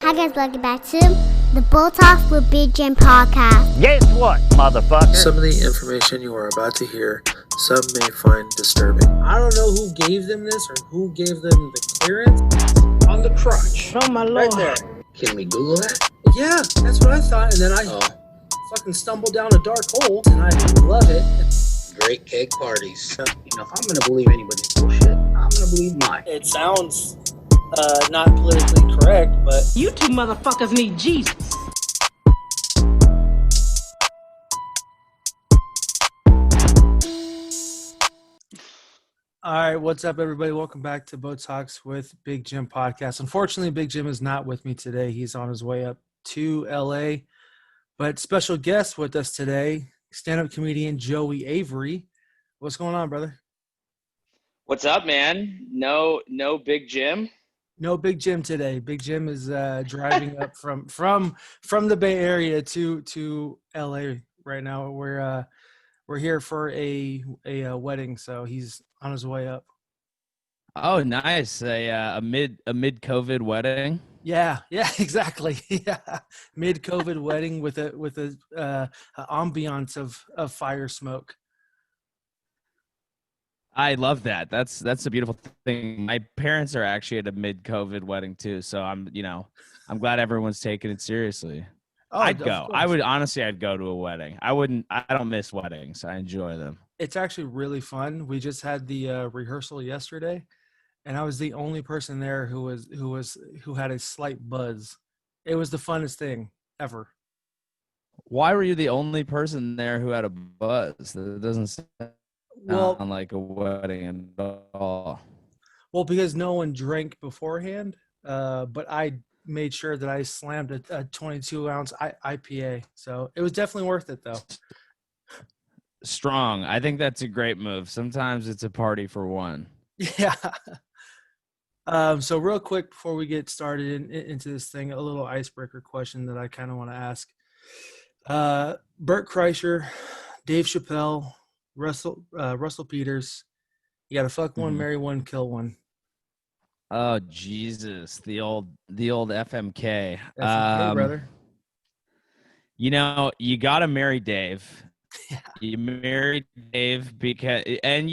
Hi guys, welcome back to the Bull Talk with Big Jim podcast. Guess what, motherfucker? Some of the information you are about to hear, some may find disturbing. I don't know who gave them this or who gave them the clearance. On the crotch. Oh my Right lord. there. Can we Google that? Yeah, that's what I thought. And then I fucking stumbled down a dark hole and I love it. Great cake parties. If I'm going to believe anybody's bullshit, I'm going to believe mine. It sounds not politically correct, but You two motherfuckers need Jesus. All right, what's up, everybody? Welcome back to Boat Talks with Big Jim podcast. Unfortunately, Big Jim is not with me today. He's on his way up to LA. But special guest with us today, stand-up comedian Joey Avery. What's going on, brother? What's up, man? No Big Jim. No Big Jim today. Big Jim is driving up from the Bay Area to LA right now. We're here for a wedding, so he's on his way up. Oh, nice. A mid-COVID wedding. Yeah, exactly. Yeah, mid-COVID wedding with a ambiance of fire smoke. I love that. That's a beautiful thing. My parents are actually at a mid-COVID wedding too, so I'm glad everyone's taking it seriously. Oh, I'd go. I'd go to a wedding. I don't miss weddings. I enjoy them. It's actually really fun. We just had the rehearsal yesterday, and I was the only person there who had a slight buzz. It was the funnest thing ever. Why were you the only person there who had a buzz? That doesn't sound like a wedding at all. Well, because no one drank beforehand, but I made sure that I slammed a 22-ounce IPA. So it was definitely worth it, though. Strong. I think that's a great move. Sometimes it's a party for one. Yeah. So real quick before we get started into this thing, a little icebreaker question that I kind of want to ask. Bert Kreischer, Dave Chappelle, Russell Peters. You got to fuck one, marry one, kill one. Oh Jesus, the old FMK. FMK, brother. You gotta marry Dave. Yeah. You marry Dave because and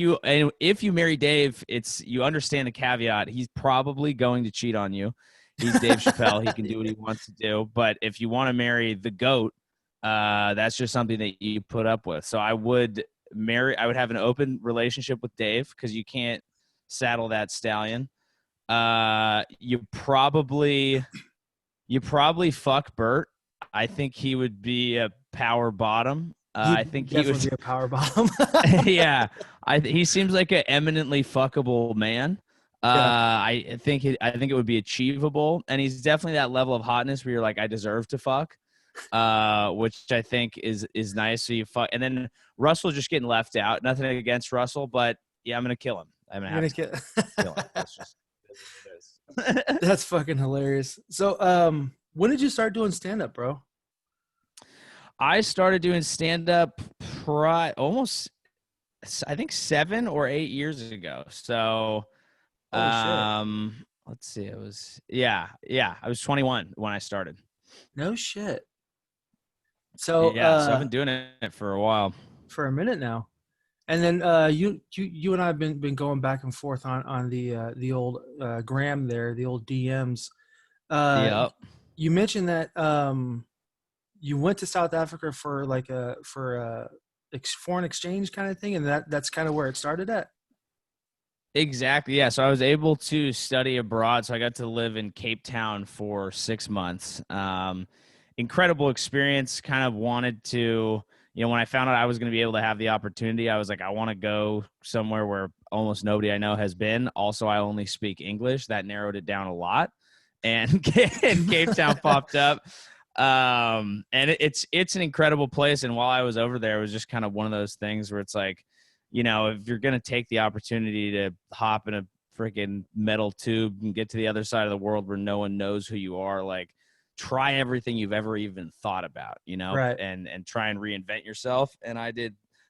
if you marry Dave, you understand the caveat. He's probably going to cheat on you. He's Dave Chappelle. He can do what he wants to do. But if you want to marry the GOAT, that's just something that you put up with. So I would have an open relationship with Dave because you can't saddle that stallion. You probably fuck Bert. I think he would be a power bottom. I think he would be a power bottom. Yeah, he seems like an eminently fuckable man. I think it would be achievable, and he's definitely that level of hotness where you're like, I deserve to fuck, which I think is nice. So you fuck, and then Russell's just getting left out. Nothing against Russell, but yeah, I'm gonna kill him. I'm gonna kill him. That's just. That's fucking hilarious. So, when did you start doing stand-up, bro? I started doing stand-up almost, I think 7 or 8 years ago. So, let's see. It was I was 21 when I started. No shit. So so I've been doing it for a while, for a minute now. And then you and I have been going back and forth on the old gram there, the old DMs. Yep. You mentioned that you went to South Africa for foreign exchange kind of thing, and that's kind of where it started at. Exactly. Yeah. So I was able to study abroad. So I got to live in Cape Town for 6 months. Incredible experience. Kind of wanted to. When I found out I was going to be able to have the opportunity, I was like, I want to go somewhere where almost nobody I know has been. Also, I only speak English. That narrowed it down a lot. And Cape Town popped up. And it's an incredible place. And while I was over there, it was just kind of one of those things where it's like, if you're going to take the opportunity to hop in a freaking metal tube and get to the other side of the world where no one knows who you are, like, try everything you've ever even thought about, right. and try and reinvent yourself. And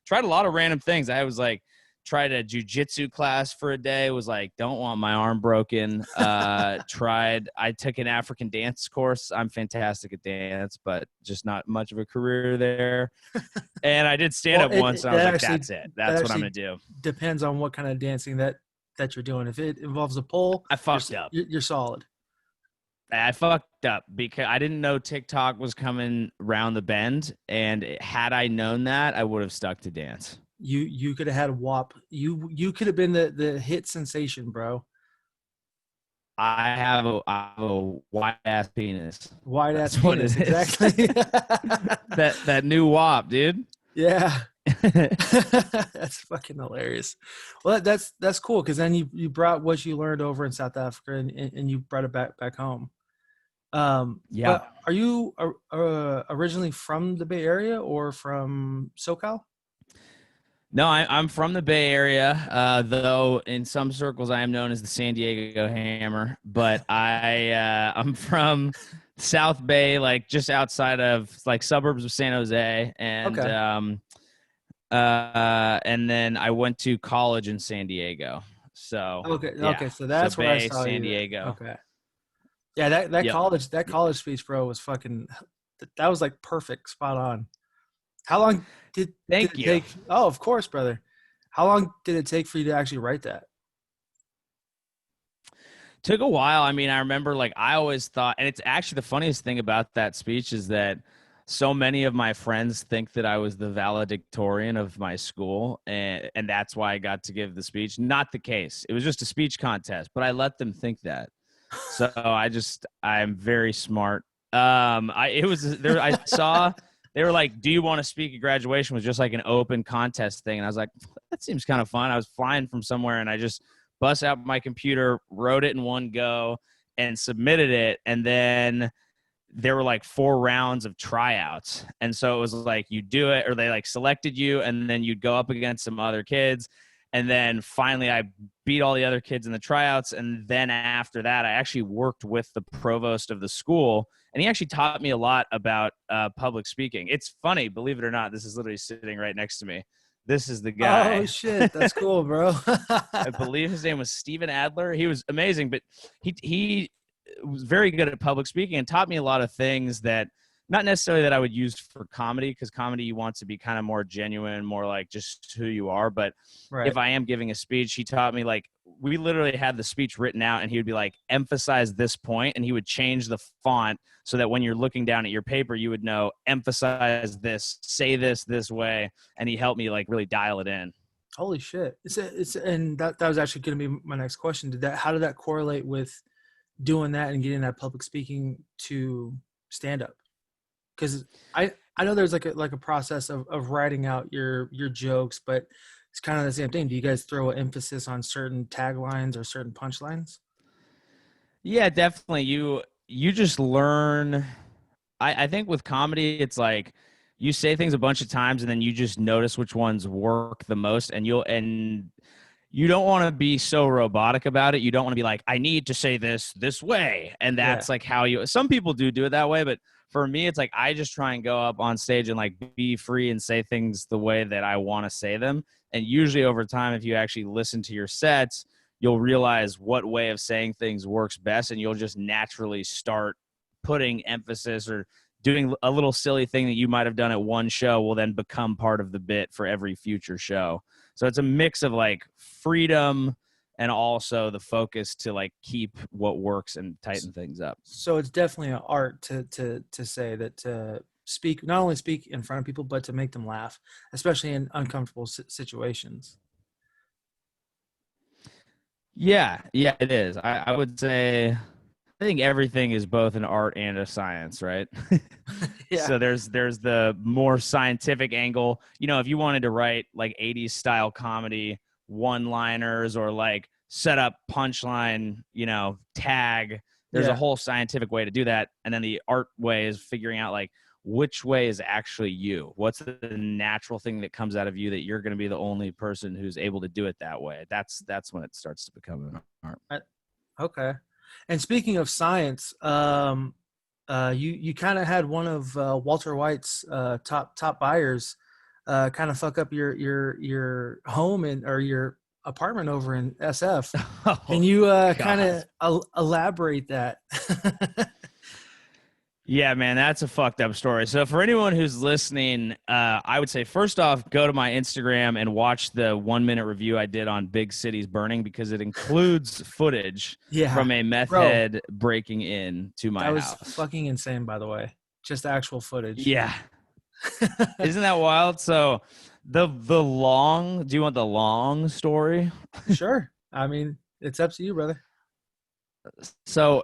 tried a lot of random things. I was like tried a jujitsu class for a day, was like, don't want my arm broken. I took an African dance course. I'm fantastic at dance, but just not much of a career there. And I did stand up once, and I was like, that's it. That's what I'm going to do. Depends on what kind of dancing that you're doing. If it involves a pole, I fucked up. You're solid. I fucked up because I didn't know TikTok was coming round the bend. And had I known that, I would have stuck to dance. You could have had WAP. You could have been the hit sensation, bro. I have a wide ass penis. Wide ass penis, exactly. that new WAP, dude. Yeah. That's fucking hilarious. Well, that's cool because then you brought what you learned over in South Africa and you brought it back home. Yeah. But are you originally from the Bay Area or from SoCal? No, I'm from the Bay Area, though in some circles I am known as the San Diego Hammer. But I'm from South Bay, like just outside of like suburbs of San Jose, and okay. And then I went to college in San Diego. So okay, so that's where I saw San Diego. Okay, yeah, that college speech, bro, was fucking. That was like perfect, spot on. How long did it take? Oh, of course, brother. How long did it take for you to actually write that? Took a while. I mean, I remember like I always thought, and it's actually the funniest thing about that speech is that so many of my friends think that I was the valedictorian of my school, and that's why I got to give the speech. Not the case. It was just a speech contest, but I let them think that. So I'm very smart. I saw. They were like, do you want to speak at graduation? Was just like an open contest thing. And I was like, that seems kind of fun. I was flying from somewhere and I just bust out my computer, wrote it in one go and submitted it. And then there were like 4 rounds of tryouts. And so it was like, you do it, or they like selected you and then you'd go up against some other kids. And then finally I beat all the other kids in the tryouts. And then after that, I actually worked with the provost of the school. And he actually taught me a lot about public speaking. It's funny, believe it or not, this is literally sitting right next to me. This is the guy. Oh, shit. That's cool, bro. I believe his name was Steven Adler. He was amazing, but he was very good at public speaking and taught me a lot of things that not necessarily that I would use for comedy, because comedy you want to be kind of more genuine, more like just who you are. But right. If I am giving a speech, he taught me, like, we literally had the speech written out and he would be like, emphasize this point, and he would change the font so that when you're looking down at your paper, you would know, emphasize this, say this way. And he helped me like really dial it in. Holy shit. And that was actually going to be my next question. How did that correlate with doing that and getting that public speaking to stand up? Because I know there's like a process of writing out your jokes, but it's kind of the same thing. Do you guys throw an emphasis on certain taglines or certain punchlines? Yeah, definitely. You just learn. I think with comedy, it's like you say things a bunch of times and then you just notice which ones work the most, and you don't want to be so robotic about it. You don't want to be like, I need to say this way. And that's like how some people do it that way. But for me, it's like, I just try and go up on stage and like be free and say things the way that I want to say them. And usually over time, if you actually listen to your sets, you'll realize what way of saying things works best. And you'll just naturally start putting emphasis or doing a little silly thing that you might have done at one show will then become part of the bit for every future show. So it's a mix of like freedom and also the focus to like keep what works and tighten things up. So it's definitely an art to say that, to speak, not only speak in front of people, but to make them laugh, especially in uncomfortable situations. Yeah, it is. I would say, I think everything is both an art and a science, right? Yeah. So there's the more scientific angle. You know, if you wanted to write like 80s style comedy, one-liners, or like set up punchline, tag, there's a whole scientific way to do that. And then the art way is figuring out like which way is actually you. What's the natural thing that comes out of you that you're going to be the only person who's able to do it that way? That's when it starts to become an art. Okay. And speaking of science, you kind of had one of Walter White's top buyers kind of fuck up your home or your apartment over in SF. Can you kind of elaborate that? Yeah, man, that's a fucked up story. So for anyone who's listening, I would say first off, go to my Instagram and watch the 1-minute review I did on Big Cities Burning, because it includes footage from a meth head breaking in to my house. That was fucking insane, by the way. Just actual footage. Yeah. Isn't that wild? So the long, do you want the long story? Sure. I mean, it's up to you, brother. So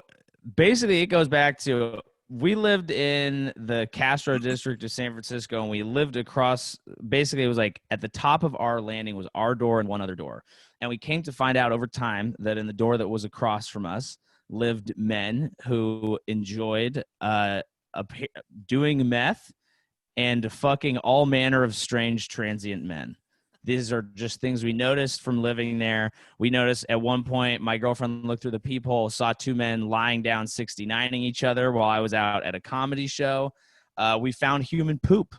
basically it goes back to, we lived in the Castro district of San Francisco, and we lived across, basically it was like at the top of our landing was our door and one other door. And we came to find out over time that in the door that was across from us lived men who enjoyed doing meth and fucking all manner of strange transient men. These are just things we noticed from living there. We noticed at one point, my girlfriend looked through the peephole, saw 2 men lying down 69ing each other while I was out at a comedy show. We found human poop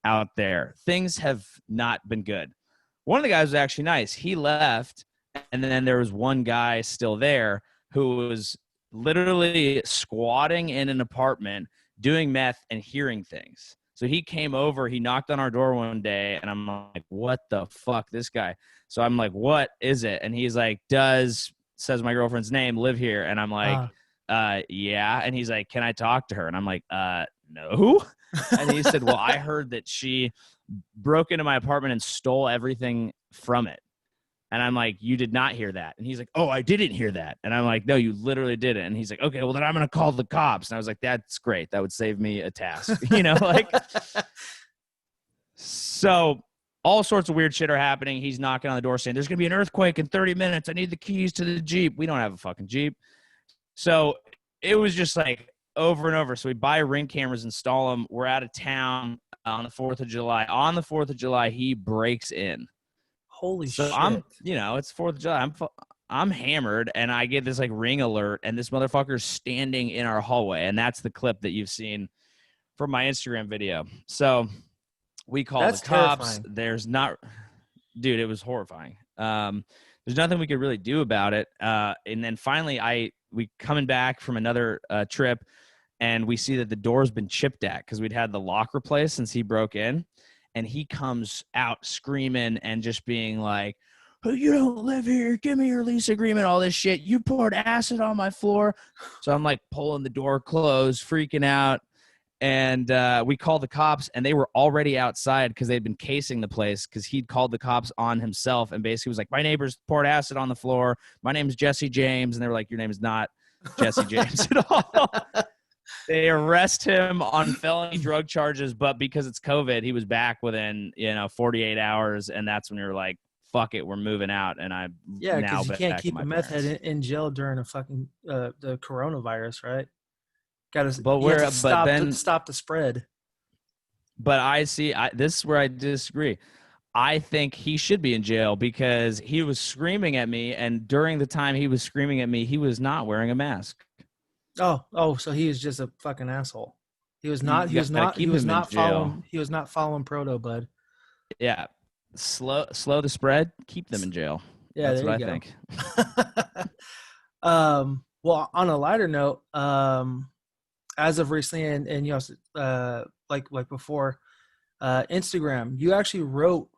out there. Things have not been good. One of the guys was actually nice. He left, and then there was one guy still there who was literally squatting in an apartment, doing meth and hearing things. So he came over, he knocked on our door one day, and I'm like, what the fuck, this guy? So I'm like, what is it? And he's like, says my girlfriend's name, live here. And I'm like, yeah. And he's like, can I talk to her? And I'm like, no. And he said, well, I heard that she broke into my apartment and stole everything from it. And I'm like, you did not hear that. And he's like, oh, I didn't hear that. And I'm like, no, you literally didn't. And he's like, okay, well, then I'm going to call the cops. And I was like, that's great. That would save me a task, like. So all sorts of weird shit are happening. He's knocking on the door saying, there's going to be an earthquake in 30 minutes. I need the keys to the Jeep. We don't have a fucking Jeep. So it was just like over and over. So we buy Ring cameras, install them. We're out of town on the 4th of July. On the 4th of July, he breaks in. Holy shit. I'm, it's 4th of July. I'm hammered, and I get this like Ring alert, and this motherfucker's standing in our hallway. And that's the clip that you've seen from my Instagram video. So we call the cops. Terrifying. Dude, it was horrifying. There's nothing we could really do about it. And then finally we coming back from another trip, and we see that the door's been chipped at because we'd had the lock replaced since he broke in. And he comes out screaming and just being like, oh, you don't live here. Give me your lease agreement, all this shit. You poured acid on my floor. So I'm like pulling the door closed, freaking out. And we called the cops, and they were already outside because they'd been casing the place because he'd called the cops on himself and basically was like, my neighbors poured acid on the floor. My name is Jesse James. And they were like, your name is not Jesse James at all. They arrest him on felony drug charges, but because it's COVID, he was back within 48 hours, and that's when we were like, "Fuck it, we're moving out." And because you can't keep a meth head in jail during a fucking the coronavirus, right? Got to stop the spread. But this is where I disagree. I think he should be in jail because he was screaming at me, and during the time he was screaming at me, he was not wearing a mask. Oh, so he is just a fucking asshole. He was not following proto, bud. Yeah. Slow the spread, keep them in jail. Yeah, that's what I think. Well, on a lighter note, as of recently and you know, like before, Instagram, you actually wrote,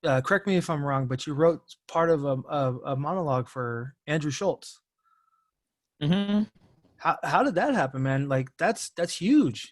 correct me if I'm wrong, but you wrote part of a monologue for Andrew Schultz. Mm-hmm. How did that happen, man? Like that's huge.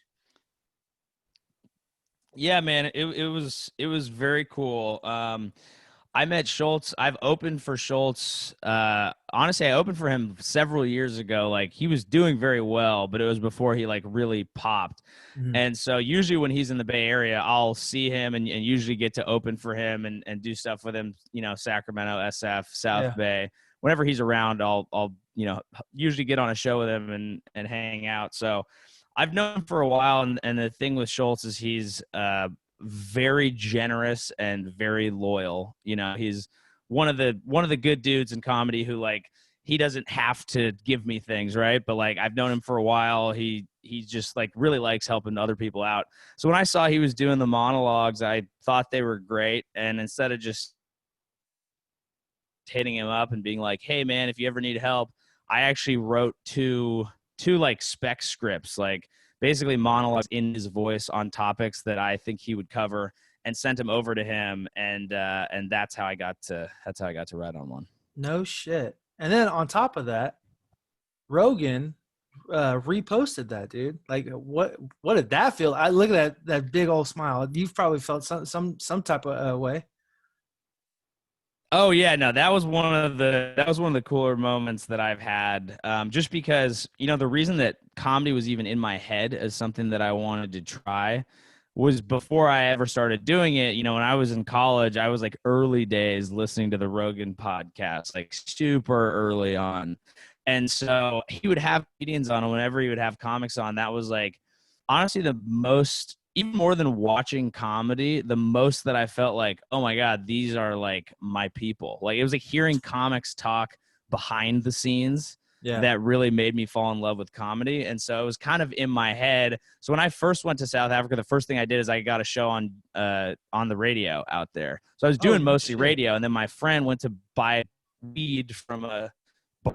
Yeah, man, it was very cool. I met Schultz. I've opened for Schultz. Honestly, I opened for him several years ago. Like he was doing very well, but it was before he like really popped. Mm-hmm. And so usually when he's in the Bay Area, I'll see him and usually get to open for him and do stuff with him. Sacramento, SF, South Bay. Whenever he's around, I'll usually get on a show with him and hang out. So I've known him for a while. And the thing with Schultz is he's very generous and very loyal. He's one of the good dudes in comedy who like, he doesn't have to give me things. Right. But like, I've known him for a while. He he just like really likes helping other people out. So when I saw he was doing the monologues, I thought they were great. And instead of just hitting him up and being like, hey man, if you ever need help, I actually wrote two like spec scripts, like basically monologues in his voice on topics that I think he would cover, and sent him over to him. And that's how I got to write on one. No shit. And then on top of that, Rogan reposted that, dude. Like, what did that feel? I look at that big old smile. You've probably felt some type of way. Oh yeah, no, that was one of the cooler moments that I've had. Just because, you know, the reason that comedy was even in my head as something that I wanted to try was before I ever started doing it. You know, when I was in college, I was like early days listening to the Rogan podcast, like super early on. And so he would have comedians on, and whenever he would have comics on, that was like honestly the most, even more than watching comedy, the most that I felt like, oh my God, these are like my people. Like it was like hearing comics talk behind the scenes that really made me fall in love with comedy. And so it was kind of in my head. So when I first went to South Africa, the first thing I did is I got a show on the radio out there. So I was doing mostly radio. And then my friend went to buy weed from a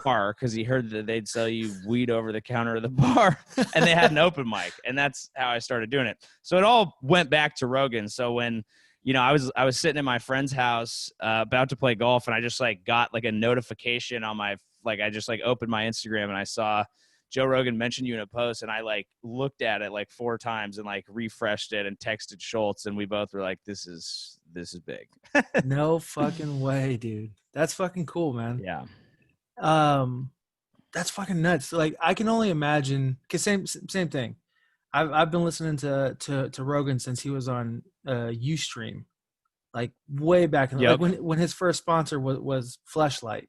bar because he heard that they'd sell you weed over the counter of the bar, and they had an open mic, and that's how I started doing it. So it all went back to Rogan. So when, you know, I was sitting in my friend's house about to play golf, and I just like got like a notification on my, like I just like opened my Instagram and I saw Joe Rogan mention you in a post, and I like looked at it like 4 times and like refreshed it and texted Schultz, and we both were like, this is big. No fucking way, dude. That's fucking cool, man. Yeah. That's fucking nuts. Like I can only imagine, cause same thing. I've been listening to Rogan since he was on Ustream, like way back in like when his first sponsor was Fleshlight.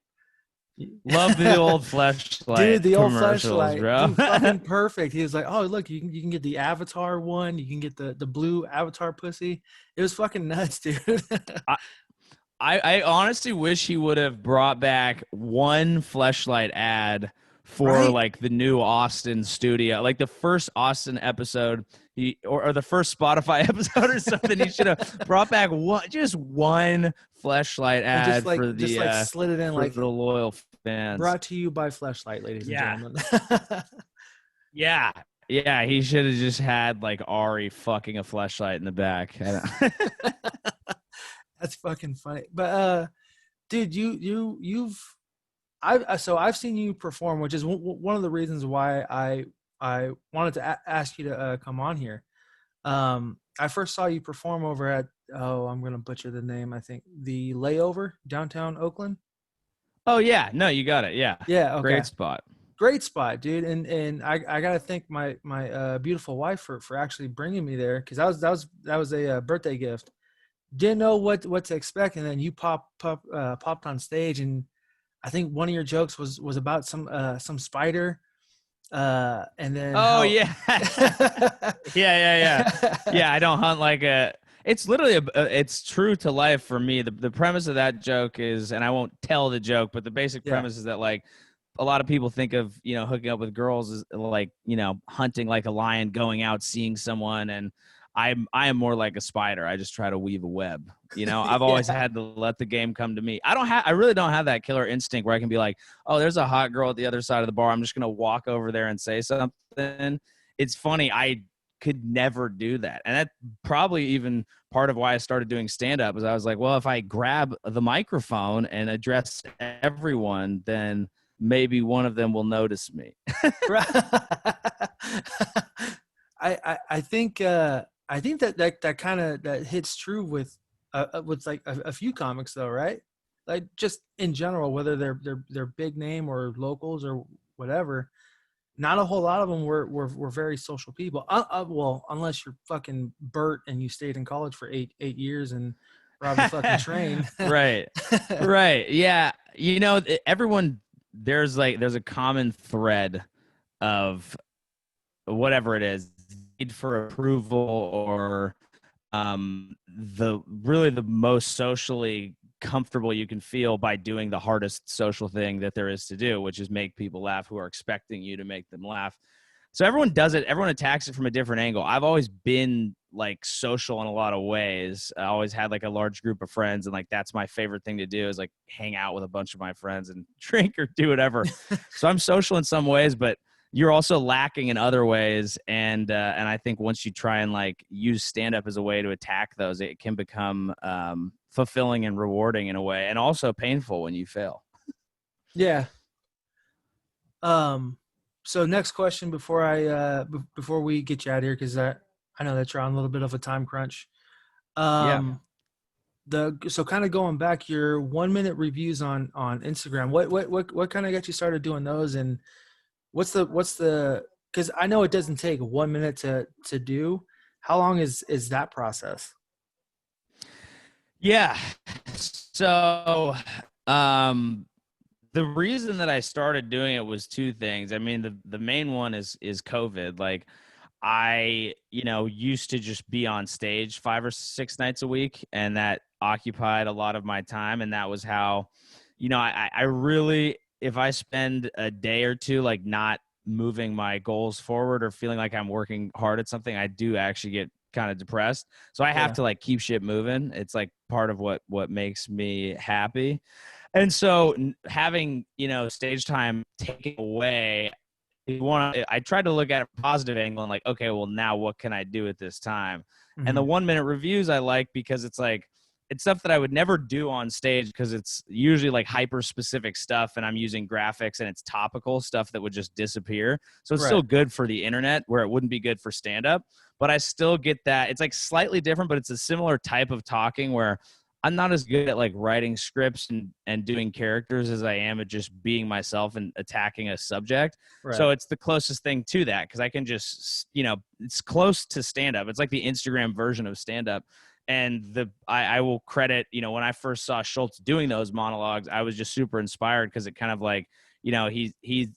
Love the old Fleshlight, dude. The old Fleshlight, bro. Dude, fucking perfect. He was like, oh look, you can get the Avatar one, you can get the blue Avatar pussy. It was fucking nuts, dude. I honestly wish he would have brought back one Fleshlight ad for like the new Austin studio, like the first Austin episode, or the first Spotify episode or something. He should have brought back just one Fleshlight ad just like, for the just like slid it in like the loyal fans. Brought to you by Fleshlight, ladies and gentlemen. Yeah. He should have just had like Ari fucking a Fleshlight in the back. That's fucking funny. But dude, I've seen you perform, which is one of the reasons why I wanted to ask you to come on here. I first saw you perform over at, I'm gonna butcher the name, I think the Layover, downtown Oakland. Oh yeah, no, you got it. Yeah, okay. Great spot, dude. And I gotta thank my beautiful wife for actually bringing me there, because that was a birthday gift. Didn't know what to expect, and then you popped on stage, and I think one of your jokes was about some spider, and then yeah. I don't hunt like a. It's literally it's true to life for me. The premise of that joke is, and I won't tell the joke, but the basic premise is that like a lot of people think of, you know, hooking up with girls as like, you know, hunting like a lion, going out, seeing someone, and I am more like a spider. I just try to weave a web. You know, I've always had to let the game come to me. I really don't have that killer instinct where I can be like, oh, there's a hot girl at the other side of the bar, I'm just going to walk over there and say something. It's funny. I could never do that. And that's probably even part of why I started doing stand-up, is I was like, well, if I grab the microphone and address everyone, then maybe one of them will notice me. I think that kind of that hits true with like a few comics though, right? Like just in general, whether they're big name or locals or whatever, not a whole lot of them were very social people. Well, unless you're fucking Bert and you stayed in college for eight years and robbed a fucking train. Right. Yeah. You know, everyone, there's a common thread of whatever it is, need for approval, or the most socially comfortable you can feel by doing the hardest social thing that there is to do, which is make people laugh who are expecting you to make them laugh. So everyone does it. Everyone attacks it from a different angle. I've always been like social in a lot of ways. I always had like a large group of friends, and like that's my favorite thing to do is like hang out with a bunch of my friends and drink or do whatever. So I'm social in some ways, but you're also lacking in other ways. And I think once you try and like use stand up as a way to attack those, it can become fulfilling and rewarding in a way, and also painful when you fail. Yeah. So next question before before we get you out of here, because I know that you're on a little bit of a time crunch. So kind of going back, your 1 minute reviews on Instagram. What kind of got you started doing those, and what's the because I know it doesn't take 1 minute to do. How long is that process? Yeah. So the reason that I started doing it was two things. I mean, the main one is COVID. Like I, used to just be on stage 5 or 6 nights a week, and that occupied a lot of my time. And that was how, I really, if I spend a day or two, like not moving my goals forward or feeling like I'm working hard at something, I do actually get kind of depressed. So I have to like keep shit moving. It's like part of what makes me happy. And so having, stage time taken away, I tried to look at a positive angle and like, okay, well now what can I do at this time? Mm-hmm. And the 1 minute reviews I like because it's like, it's stuff that I would never do on stage because it's usually like hyper specific stuff and I'm using graphics and it's topical stuff that would just disappear. So it's still good for the internet where it wouldn't be good for stand up, but I still get that. It's like slightly different, but it's a similar type of talking where I'm not as good at like writing scripts and doing characters as I am at just being myself and attacking a subject. Right. So it's the closest thing to that because I can just, it's close to stand up. It's like the Instagram version of stand up. And I will credit, when I first saw Schultz doing those monologues, I was just super inspired because it kind of like, he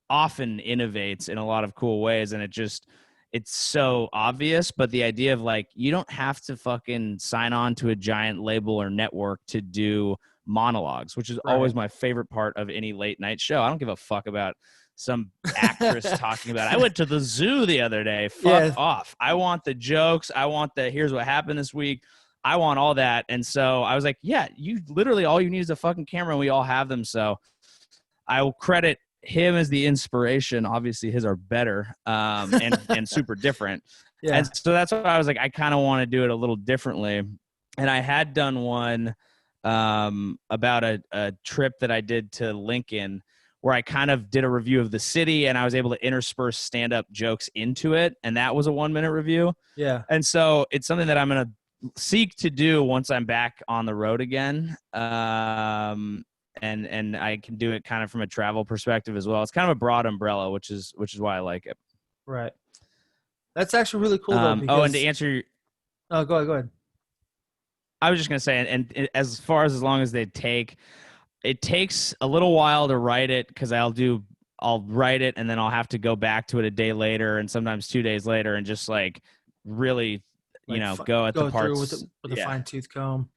often innovates in a lot of cool ways, and it's so obvious. But the idea of like, you don't have to fucking sign on to a giant label or network to do monologues, which is always my favorite part of any late night show. I don't give a fuck about some actress talking about, I went to the zoo the other day. Fuck off. I want the jokes. I want here's what happened this week. I want all that. And so I was like, yeah, you literally, all you need is a fucking camera and we all have them. So I will credit him as the inspiration. Obviously his are better and super different. Yeah. And so that's why I was like, I kind of want to do it a little differently. And I had done one about a trip that I did to Lincoln where I kind of did a review of the city and I was able to intersperse stand-up jokes into it. And that was a 1 minute review. Yeah. And so it's something that I'm going to seek to do once I'm back on the road again. And I can do it kind of from a travel perspective as well. It's kind of a broad umbrella, which is why I like it. Right. That's actually really cool though. Because... and to answer your... Oh, go ahead. I was just going to say, and as long as they take, it takes a little while to write it because I'll write it and then I'll have to go back to it a day later and sometimes 2 days later and just like really, go at the parts with a fine tooth comb.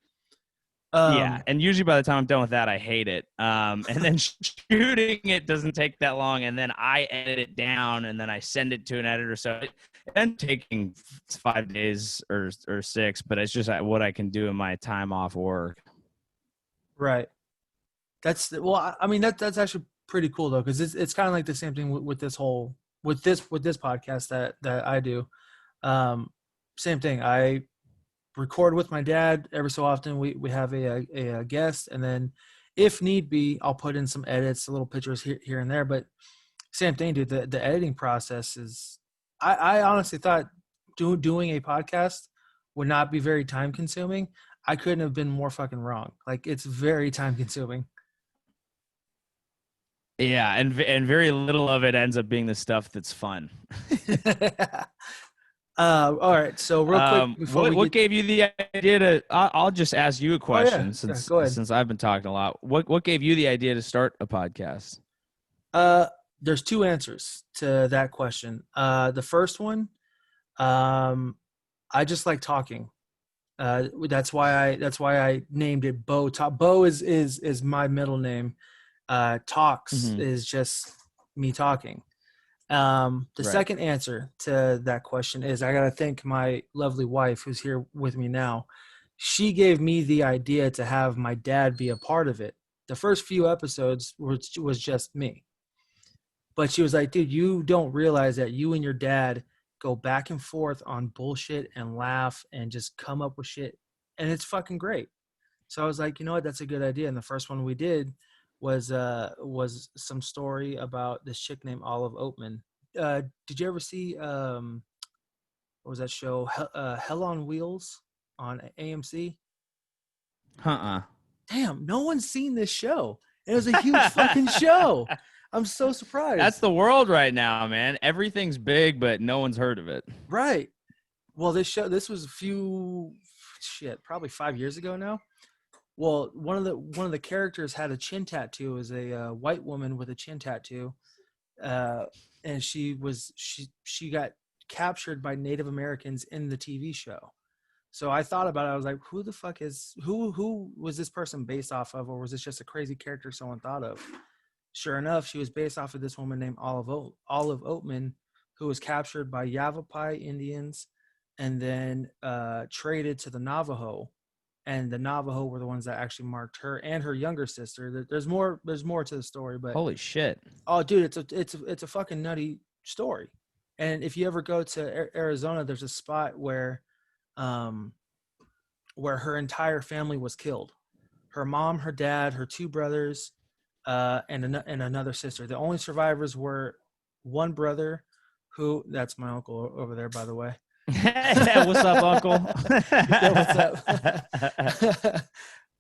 Yeah. And usually by the time I'm done with that, I hate it. And then shooting it doesn't take that long. And then I edit it down and then I send it to an editor. So it ends up taking 5 days or 6, but it's just what I can do in my time off work. Right. That's actually pretty cool though, because it's kind of like the same thing with this podcast that I do. Same thing. I record with my dad every so often. We have a guest, and then if need be, I'll put in some edits, little pictures here and there. But same thing, dude. The editing process is. I honestly thought doing a podcast would not be very time consuming. I couldn't have been more fucking wrong. Like, it's very time consuming. Yeah, and very little of it ends up being the stuff that's fun. All right, so real quick, what gave you the idea to? I'll just ask you a question since I've been talking a lot. What gave you the idea to start a podcast? There's 2 answers to that question. The first one, I just like talking. That's why I named it Bo. Bo is my middle name. Talks is just me talking. The Right. second answer to that question is I got to thank my lovely wife who's here with me now. She gave me the idea to have my dad be a part of it. The first few episodes was just me. But she was like, dude, you don't realize that you and your dad go back and forth on bullshit and laugh and just come up with shit. And it's fucking great. So I was like, you know what? That's a good idea. And the first one we did was some story about this chick named Olive Oatman. Did you ever see what was that show? Hell on Wheels on AMC? Damn, no one's seen this show. It was a huge fucking show. I'm so surprised. That's the world right now, man. Everything's big, but no one's heard of it. Right. Well, this was probably 5 years ago now. Well, one of the characters had a chin tattoo. It was a white woman with a chin tattoo, and she got captured by Native Americans in the TV show. So I thought about it. I was like, who the fuck who was this person based off of, or was this just a crazy character someone thought of? Sure enough, she was based off of this woman named Olive Oatman, who was captured by Yavapai Indians and then traded to the Navajo. And the Navajo were the ones that actually marked her and her younger sister. There's more to the story, but Holy shit. Oh, dude, it's a fucking nutty story. And if you ever go to Arizona, there's a spot where her entire family was killed. Her mom, her dad, her two brothers, and another sister. The only survivors were one brother who, that's my uncle over there, by the way. What's up, Uncle? What's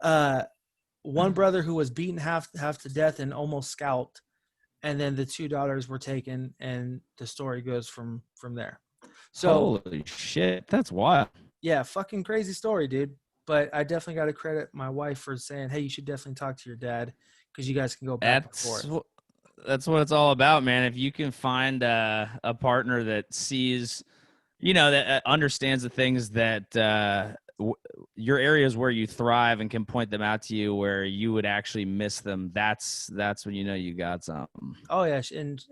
up? One brother who was beaten half to death and almost scalped, and then the two daughters were taken, and the story goes from there. So holy shit, that's wild. Yeah, fucking crazy story, dude. But I definitely got to credit my wife for saying, "Hey, you should definitely talk to your dad because you guys can go back and forth." That's what it's all about, man. If you can find a partner that sees, that understands the things that your areas where you thrive and can point them out to you where you would actually miss them, that's when you got something. Oh yeah, and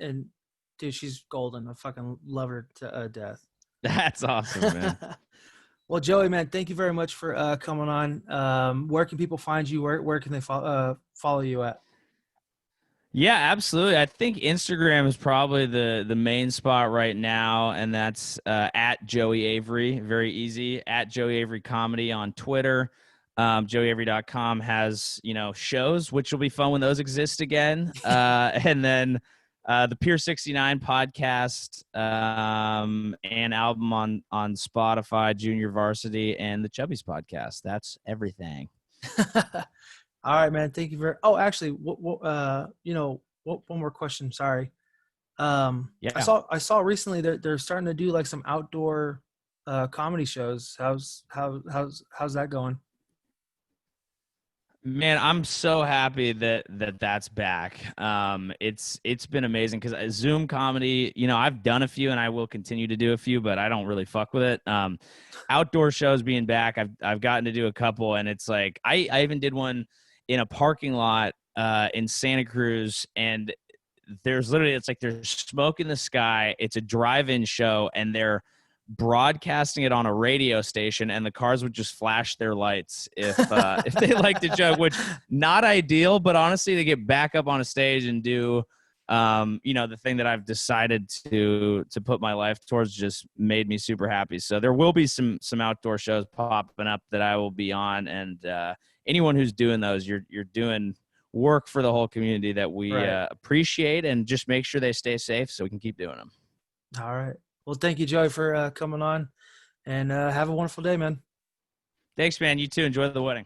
dude, she's golden. I fucking love her to death. That's awesome, man. Well, Joey, man, thank you very much for coming on. Where can people find you? Where can they follow you at? Yeah, absolutely. I think Instagram is probably the main spot right now, and that's at Joey Avery. Very easy. At Joey Avery Comedy on Twitter. JoeyAvery.com has shows, which will be fun when those exist again. And then the Pier 69 podcast and album on Spotify, Junior Varsity, and the Chubbies podcast. That's everything. All right, man. Thank you very. Oh, actually, one more question. Sorry. Yeah. I saw recently that they're starting to do like some outdoor comedy shows. How's that going? Man, I'm so happy that's back. It's been amazing because Zoom comedy, I've done a few and I will continue to do a few, but I don't really fuck with it. Outdoor shows being back, I've gotten to do a couple, and it's like I even did one in a parking lot in Santa Cruz, and there's literally, it's like there's smoke in the sky. It's a drive-in show, and they're broadcasting it on a radio station, and the cars would just flash their lights if they liked the joke, which not ideal, but honestly, to get back up on a stage and do the thing that I've decided to put my life towards just made me super happy. So there will be some outdoor shows popping up that I will be on, and anyone who's doing those, you're doing work for the whole community that we appreciate, and just make sure they stay safe so we can keep doing them. All right. Well, thank you, Joey, for coming on, and have a wonderful day, man. Thanks, man. You too. Enjoy the wedding.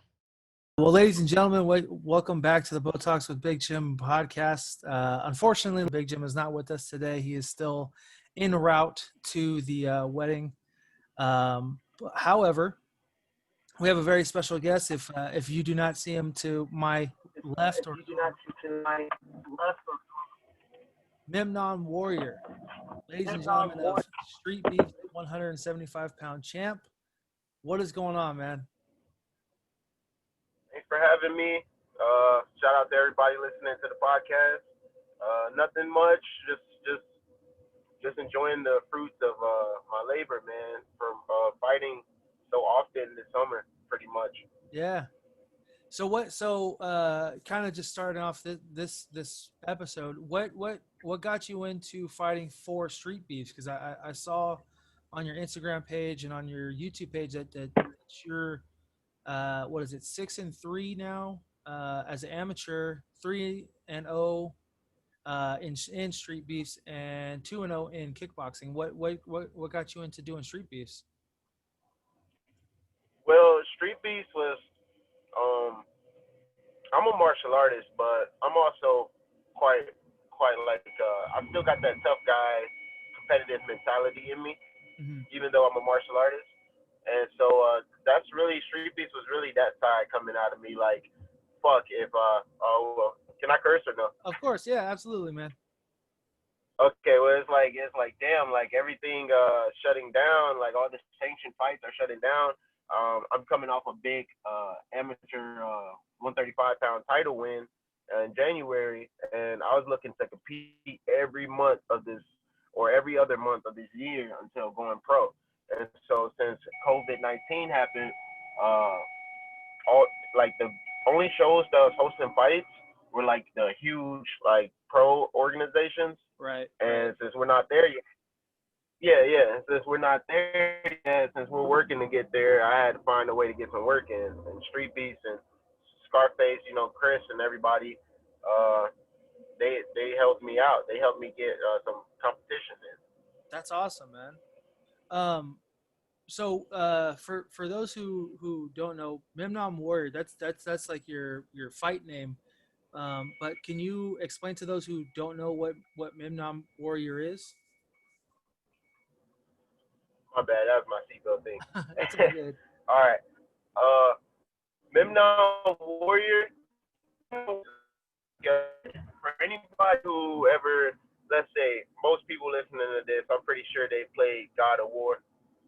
Well, ladies and gentlemen, welcome back to the Botox with Big Jim podcast. Unfortunately, Big Jim is not with us today. He is still en route to the wedding. However, we have a very special guest. If you do not see him to my left, Memnon Warrior, ladies and gentlemen of Street Beef, 175-pound champ. What is going on, man? Thanks for having me. Shout out to everybody listening to the podcast. Nothing much, just just enjoying the fruits of my labor, man, from fighting so often this summer, pretty much. Yeah. So kind of just starting off this episode, what got you into fighting for street beefs? Because I saw on your Instagram page and on your YouTube page that you're what is it, 6-3 now as an amateur, 3-0 in street beefs, and 2-0 in kickboxing. What got you into doing street beefs? Well, street beefs was um, I'm a martial artist, but I'm also quite like I still got that tough guy competitive mentality in me, Mm-hmm. even though I'm a martial artist. And so that's really street beefs was really that side coming out of me. Like, fuck if can I curse or no? Of course, yeah, absolutely, man. Okay, well it's like damn, like everything shutting down, like all the sanctioned fights are shutting down. I'm coming off a big amateur 135-pound title win in January, and I was looking to compete every month of this or every other month of this year until going pro. And so since COVID-19 happened, all like the only shows that was hosting fights were like the huge like pro organizations. Right. And since we're not there yet, yeah. Since we're not there yet, since we're working to get there, I had to find a way to get some work in. And Street Beats and Scarface, you know, Chris and everybody, they helped me out. They helped me get some competition in. That's awesome, man. So for those who don't know, Memnon Warrior, that's like your fight name. But can you explain to those who don't know what Memnon Warrior is? My bad, that was my seatbelt thing. That's all good. All right. Memnon Warrior. For anybody who ever, let's say, most people listening to this, I'm pretty sure they played God of War.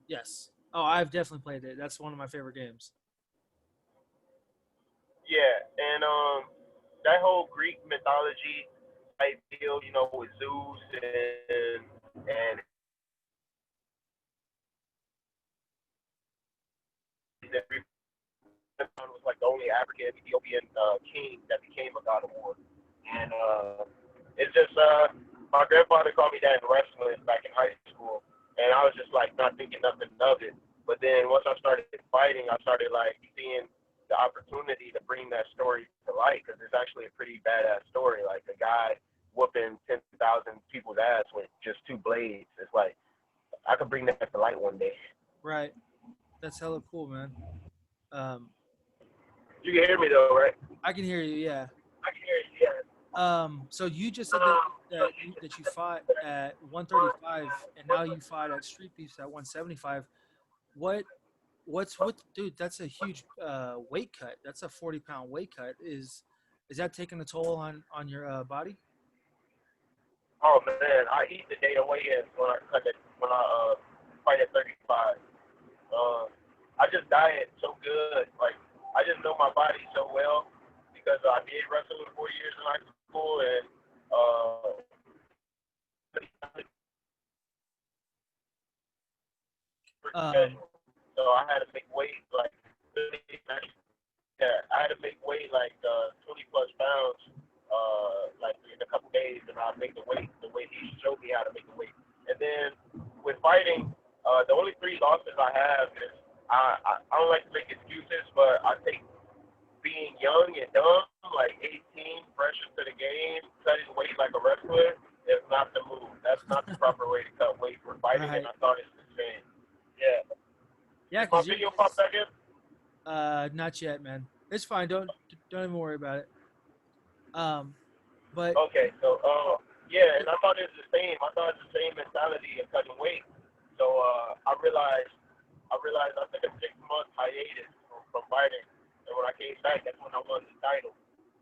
Yes. Oh, I've definitely played it. That's one of my favorite games. Yeah, and that whole Greek mythology type deal, you know, with Zeus and was like the only African Ethiopian king that became a god of war. And it's just my grandfather called me that in wrestling back in high school, and I was just like not thinking nothing of it. But then once I started fighting, I started like seeing the opportunity to bring that story to light, because it's actually a pretty badass story. Like a guy whooping 10,000 people's ass with just 2 blades. It's like I could bring that to light one day. Right. That's hella cool, man. You can hear me though, right? I can hear you. Yeah. I can hear you. Yeah. So you just said that you fought at 135, and now you fight at Street Beefs at 175. What's dude? That's a huge weight cut. That's a 40-pound weight cut. Is that taking a toll on your body? Oh man, I eat the day away in when I fight at 35. I just diet so good. Like I just know my body so well because I did wrestle for 4 years in high school, and so I had to make weight like I had to make weight like 20 plus pounds like in a couple days, and I'd make the weight the way he showed me how to make the weight. And then with fighting, the only 3 losses I have is I don't like to make excuses, but I think being young and dumb, like 18, fresh into the game, cutting weight like a wrestler is not the move. That's not the proper way to cut weight for fighting, Right. and I thought it's insane. Yeah. Yeah. My video popped back in? Not yet, man. It's fine. Don't even worry about it. But Okay, so yeah, and I thought it was the same. I thought it's the same mentality of cutting weight. So I realized I took a 6-month hiatus from fighting, and when I came back, that's when I won the title.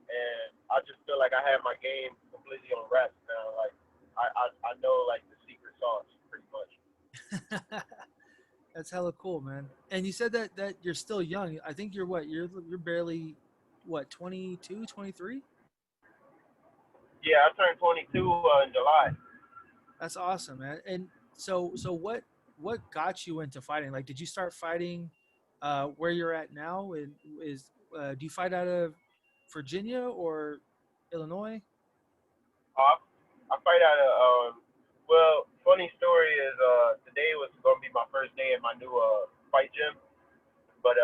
And I just feel like I have my game completely on wraps now. Like I know like the secret sauce pretty much. that's hella cool, man. And you said that you're still young. I think you're what? You're barely what? 22, 23? Yeah, I turned 22 in July. That's awesome, man. And so what got you into fighting? Like, did you start fighting where you're at now? And do you fight out of Virginia or Illinois? I fight out of well, funny story is today was gonna be my first day at my new fight gym, but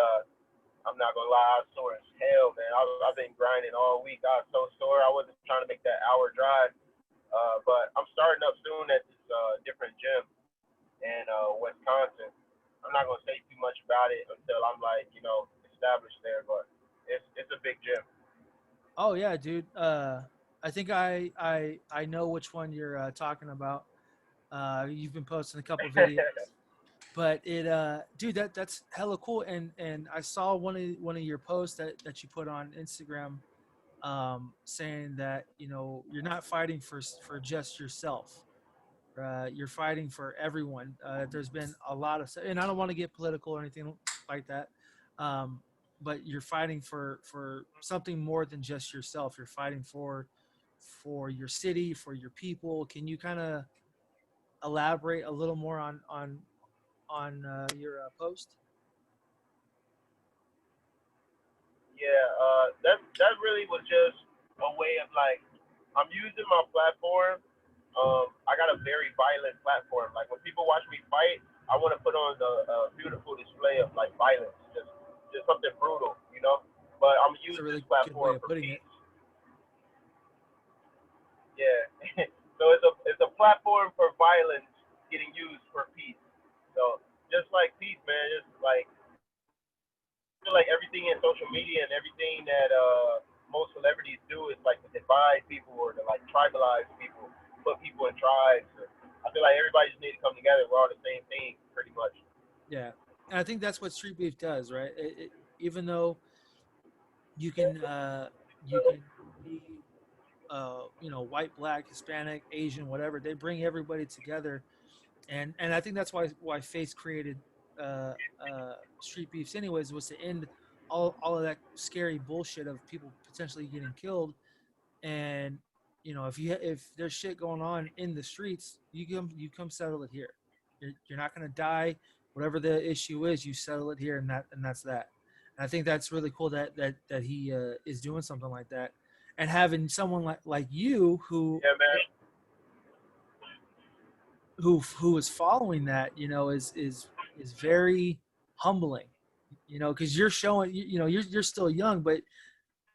I'm not gonna lie, I was sore as hell, man. I've been grinding all week. I was so sore. I wasn't trying to make that hour drive, but I'm starting up soon at this different gym in Wisconsin. I'm not gonna say too much about it until I'm like, established there, but it's a big gym. Oh yeah, dude. I think I know which one you're talking about. You've been posting a couple videos, but dude, that's hella cool. And I saw one of your posts that you put on Instagram, saying that you're not fighting for just yourself. You're fighting for everyone. There's been a lot of, and I don't want to get political or anything like that, but you're fighting for something more than just yourself. You're fighting for your city, for your people. Can you kind of elaborate a little more on your post? Yeah, that really was just a way of like, I'm using my platform. I got a very violent platform. Like when people watch me fight, I want to put on a beautiful display of like violence, just something brutal, But I'm That's a using really this good way platform of for putting it. peace. Yeah. So it's a platform for violence getting used for peace. So just like peace, man, just like I feel like everything in social media and everything that most celebrities do is like to divide people or to like tribalize people, put people in tribes. I feel like everybody just need to come together. We're all the same thing, pretty much. Yeah, and I think that's what street beef does, right? Even though you can be white, black, Hispanic, Asian, whatever, they bring everybody together, and I think that's why Face created street beefs anyways, was to end all of that scary bullshit of people potentially getting killed. And if there's shit going on in the streets, you come settle it here. You're not going to die. Whatever the issue is, you settle it here, and that's that. And I think that's really cool that he is doing something like that, and having someone like you Yeah, man. who is following that, is very humbling, because you're showing, you're still young, but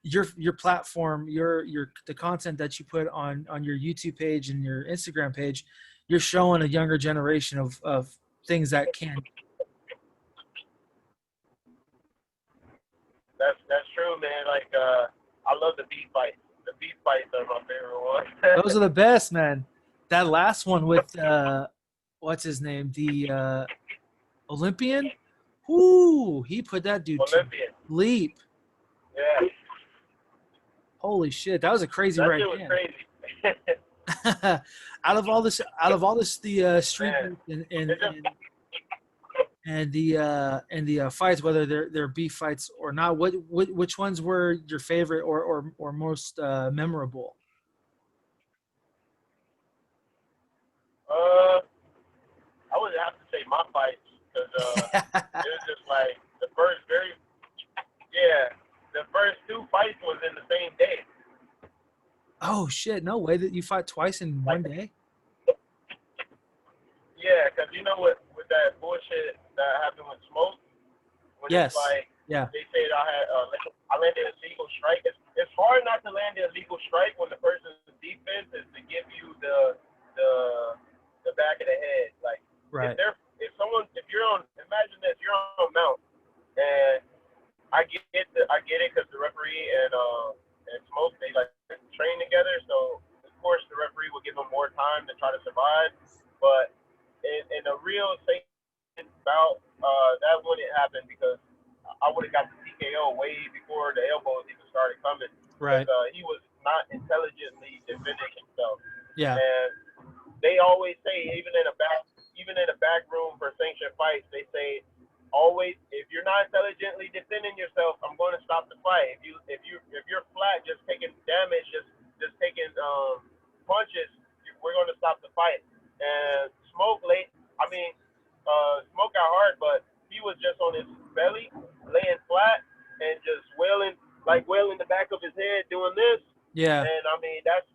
your platform, the content that you put on your YouTube page and your Instagram page, you're showing a younger generation of things that can. That's true, man. Like I love the beef fights. The beef fights are my favorite ones. Those are the best, man. That last one with what's his name, the Olympian. Ooh, he put that dude Olympian. to sleep. Yeah. Holy shit, that was a crazy That right shit was hand. crazy. out of all this, the street and the fights, whether they're beef fights or not, which ones were your favorite or most memorable? I would have to say my fights because it was just like the first two fights was in the same day. Oh shit! No way that you fought twice in one day. Yeah, because with that bullshit that happened with Smoke, when Yes. it's like Yeah. they said I landed a legal strike. It's hard not to land a legal strike when the person's defense is to give you the back of the head. Like Right. imagine this, you're on mount, and I get it because the referee and Smoke, they like train together, so of course the referee will give them more time to try to survive. But in a real Satan bout, that wouldn't happen because I would have got the TKO way before the elbows even started coming. Right. He was not intelligently defending himself. Yeah. And they always say, even in a back room for sanctioned fights, they say always, if you're not intelligently defending yourself, I'm going to stop the fight. If you're flat, just taking damage, just taking punches, we're going to stop the fight. and Smoke got hard, but he was just on his belly, laying flat, and just wailing the back of his head, doing this. Yeah. And I mean, that's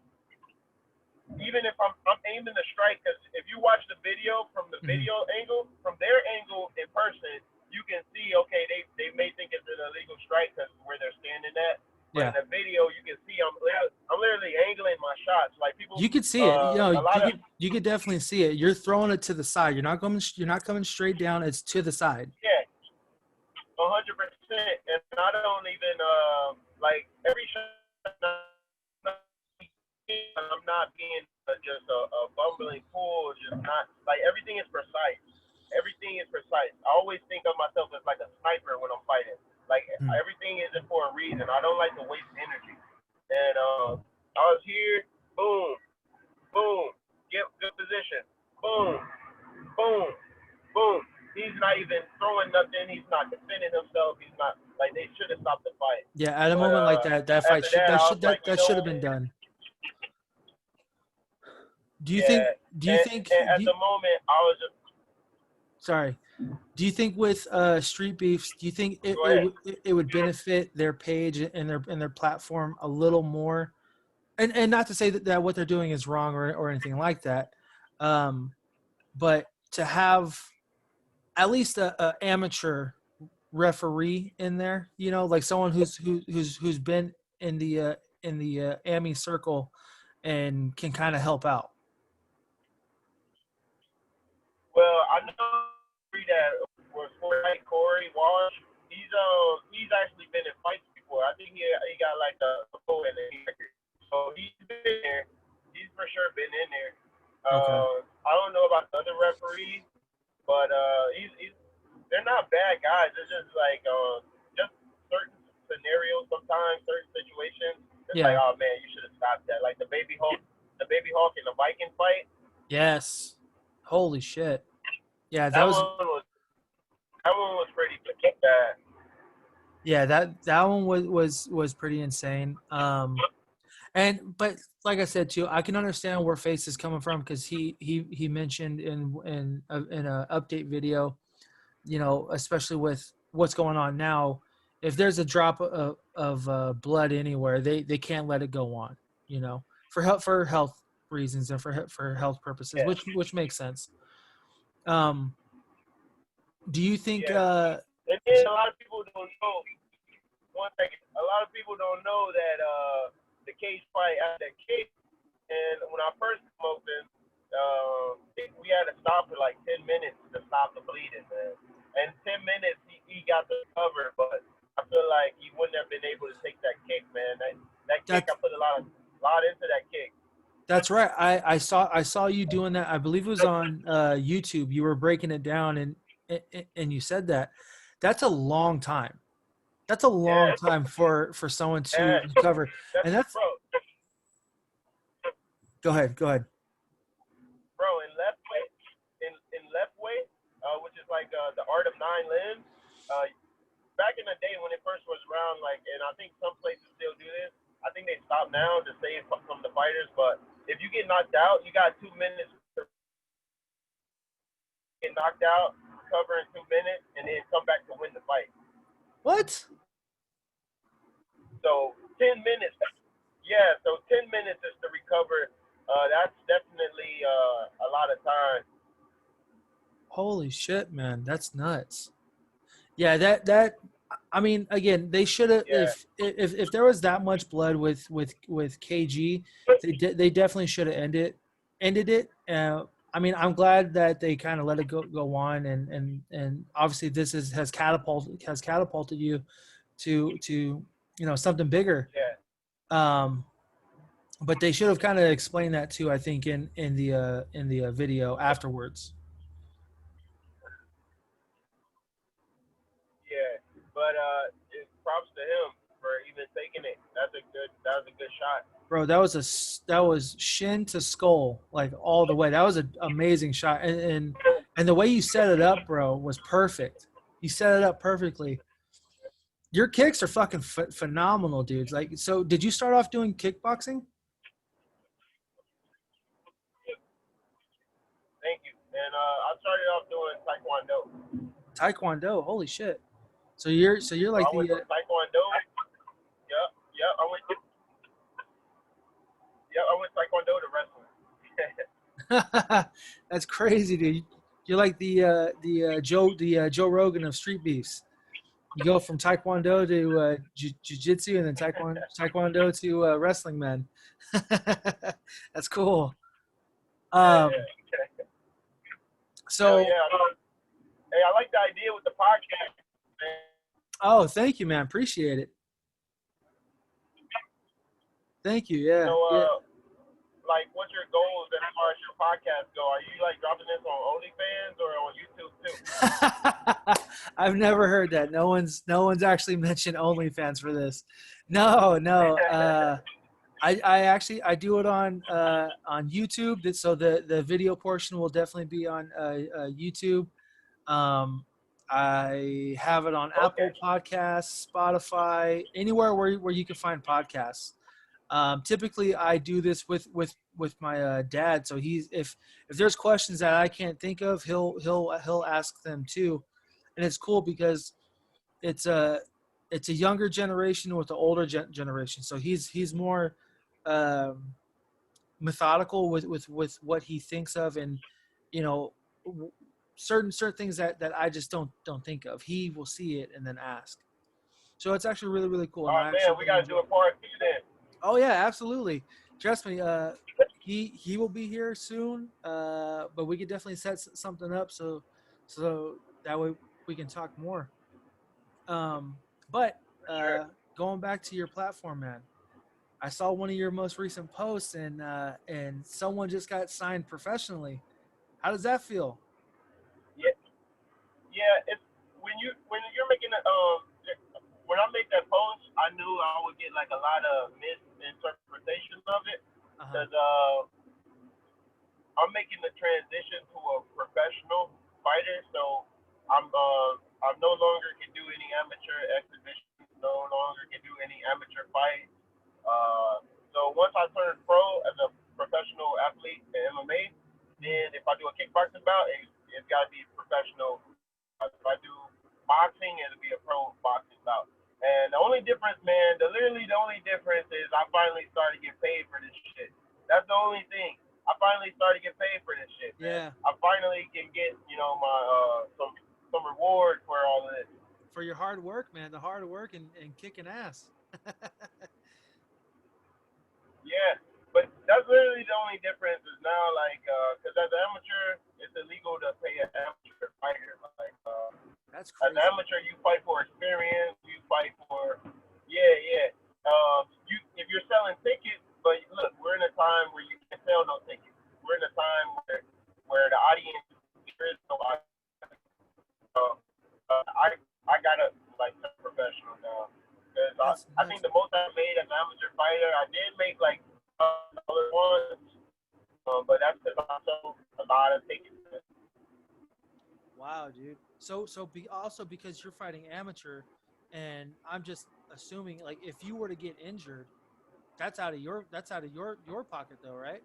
even if I'm aiming to strike, because if you watch the video from the video angle, from their angle in person, you can see, okay, they may think it's an illegal strike because where they're standing at. But in the video, you can see I'm literally angling my shots. Like people, You could see it. You could definitely see it. You're throwing it to the side. You're not coming straight down. It's to the side. Yeah, 100%. And I don't even like every shot. I'm not being just a bumbling fool. Just not like everything is precise. Everything is precise. I always think of myself as like a sniper when I'm fighting. Like everything isn't for a reason. I don't like to waste energy. And I was here, boom, boom, get good position, boom, boom, boom. He's not even throwing nothing. He's not defending himself. He's not like they should have stopped the fight. Yeah, at a moment like that fight should have been done. Do you think? At the moment, I was just. Sorry. Do you think with street beefs, do you think it would benefit their page and their platform a little more? And not to say that what they're doing is wrong or anything like that, but to have at least a amateur referee in there, like someone who's been in the AMI circle and can kind of help out. Well, I know that was Corey Walsh. He's actually been in fights before. I think he got like a goal in the record. So he's been there. He's for sure been in there. Okay. I don't know about the other referees, but they're not bad guys. It's just like just certain scenarios, sometimes certain situations. It's like, oh man, you should have stopped that. Like the Baby Hulk and the Viking fight. Yes. Holy shit. Yeah, that one was pretty bad. Yeah, that one was pretty insane. But like I said too, I can understand where Face is coming from because he mentioned in a update video, especially with what's going on now, if there's a drop of blood anywhere, they can't let it go on, for health reasons and for health purposes, which makes sense. Do you think? And then a lot of people don't know. One second, a lot of people don't know that the cage fight after that kick, and when I first smoked him, we had to stop for like 10 minutes to stop the bleeding, man. And 10 minutes he got the cover, but I feel like he wouldn't have been able to take that kick, man. That kick, I put a lot into that kick. That's right. I saw you doing that. I believe it was on YouTube. You were breaking it down and you said that. That's a long time. That's a long time for someone to recover. And that's Go ahead. Bro, in left weight, which is like the art of 9 limbs. Back in the day when it first was around, like, and I think some places still do this. I think they stop now to save from the fighters, but if you get knocked out, you got 2 minutes to get knocked out, cover in 2 minutes, and then come back to win the fight. What? So 10 minutes. Yeah, so 10 minutes is to recover. That's definitely a lot of time. Holy shit, man. That's nuts. Yeah, that I mean, again, they should have if there was that much blood with KG, they definitely should have ended it. I mean, I'm glad that they kind of let it go on, and obviously this has catapulted you to something bigger. Yeah. But they should have kind of explained that too, I think, in the video afterwards. Yeah, but props to him for even taking it. That was a good shot. Bro, that was shin to skull, like all the way. That was an amazing shot, and the way you set it up, bro, was perfect. You set it up perfectly. Your kicks are fucking phenomenal, dudes. Like, so did you start off doing kickboxing? and I started off doing Taekwondo. Taekwondo, holy shit! So you're So like I went the from Taekwondo. Yep. I went Taekwondo to wrestling. that's crazy, dude. You're like the Joe Rogan of street beefs. You go from Taekwondo to jiu-jitsu, and then Taekwondo to wrestling men. That's cool. Yeah. So, Yeah. Hey, I like the idea with the podcast, man. oh, thank you, man. Appreciate it. Thank you. Yeah. So, Yeah. like, what's your goals as far as your podcast go? Are you like dropping this on OnlyFans or on YouTube too? I've never heard that. No one's actually mentioned OnlyFans for this. No. I actually do it on YouTube. So the video portion will definitely be on YouTube. I have it on Apple Podcasts, Spotify, anywhere where you can find podcasts. Typically, I do this with my dad. So if there's questions that I can't think of, he'll ask them too, and it's cool because it's a younger generation with the older generation. So he's more methodical with what he thinks of, and certain things that I just don't think of. He will see it and then ask. So it's actually really, really cool. And Oh I man, really we gotta do a part 2 then. Oh yeah, absolutely. Trust me. He will be here soon. But we could definitely set something up so that way we can talk more. But going back to your platform, man, I saw one of your most recent posts, and someone just got signed professionally. How does that feel? Yeah. It's when you're making a when I made that post, I knew I would get like a lot of misinterpretations of it because I'm making the transition to a professional fighter, so I'm no longer can do any amateur exhibitions, no longer can do any amateur fights. So once I turn pro as a professional athlete in MMA, then if I do a kickboxing bout, it's got to be professional. If I do boxing, it'll be a pro boxing bout. And the only difference, man, literally the only difference is I finally started to get paid for this shit. That's the only thing. I finally started to get paid for this shit, man. Yeah. I finally can get, my some reward for all of this. For your hard work, man. The hard work and kicking ass. Yeah, but that's literally the only difference is now, like, because as an amateur, it's illegal to pay an amateur fighter. Like, That's as crazy. an amateur, you fight for experience. You fight for, yeah. If you're selling tickets, but look, we're in a time where you can't sell no tickets. We're in a time where the audience, there is no audience. I gotta like turn professional now. Because I think the most I made as an amateur fighter, I did make like $1, but that's because I sold a lot of tickets. Wow, dude. So also because you're fighting amateur, and I'm just assuming, like, if you were to get injured, that's out of your pocket though, right?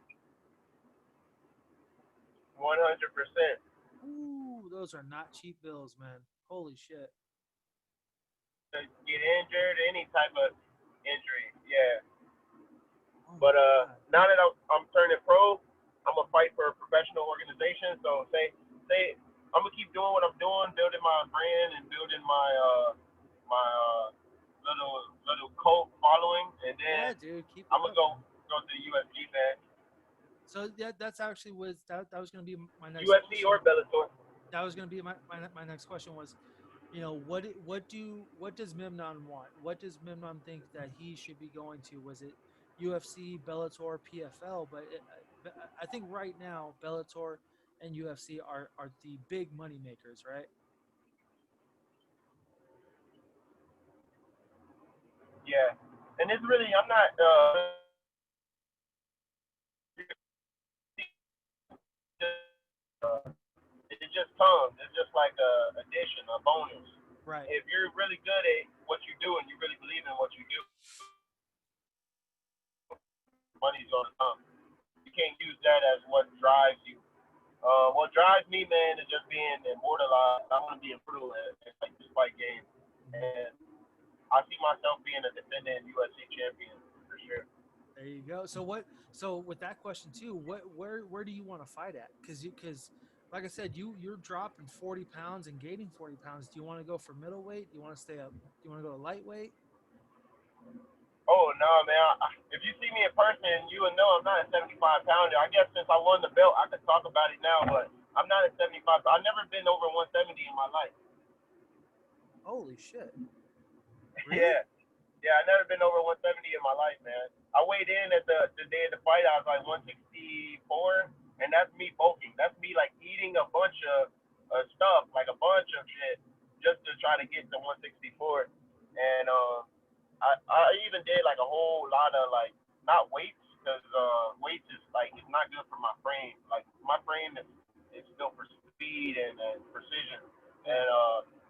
100%. Ooh, those are not cheap bills, man. Holy shit. To get injured, any type of injury, yeah. Oh But my God. now that I'm turning pro, I'm gonna fight for a professional organization. So say I'm gonna keep doing what I'm doing, building my brand and building my little cult following, and then Yeah, dude, keep it I'm gonna up, go to the UFC, man. So that's actually that was going to be my next UFC question. or Bellator. That was going to be my next question was, what does Memnon want? What does Memnon think that he should be going to? Was it UFC, Bellator, PFL? But I think right now Bellator and UFC are the big money makers, right? Yeah, and it's really I'm not. It just comes. It's just like a addition, a bonus. Right. If you're really good at what you do and you really believe in what you do, money's gonna come. You can't use that as what drives you. What drives me, man, is just being immortalized. I want to be immortal at like this fight game, and I see myself being a defending UFC champion for sure. There you go. So with that question too, where do you want to fight at? Because like I said, you're dropping 40 pounds and gaining 40 pounds. Do you want to go for middleweight? Do you want to stay up? Do you want to go to lightweight? Oh no, man! If you see me in person, you would know I'm not a 75 pounder. I guess since I won the belt, I could talk about it now, but I'm not a 75. I've never been over 170 in my life. Holy shit! Really? Yeah, I've never been over 170 in my life, man. I weighed in at the day of the fight. I was like 164, and that's me bulking. That's me like eating a bunch of stuff, like a bunch of shit, just to try to get to 164. And I even did like a whole lot of like not weights, because weights is like it's not good for my frame. Like my frame is built for speed and precision. And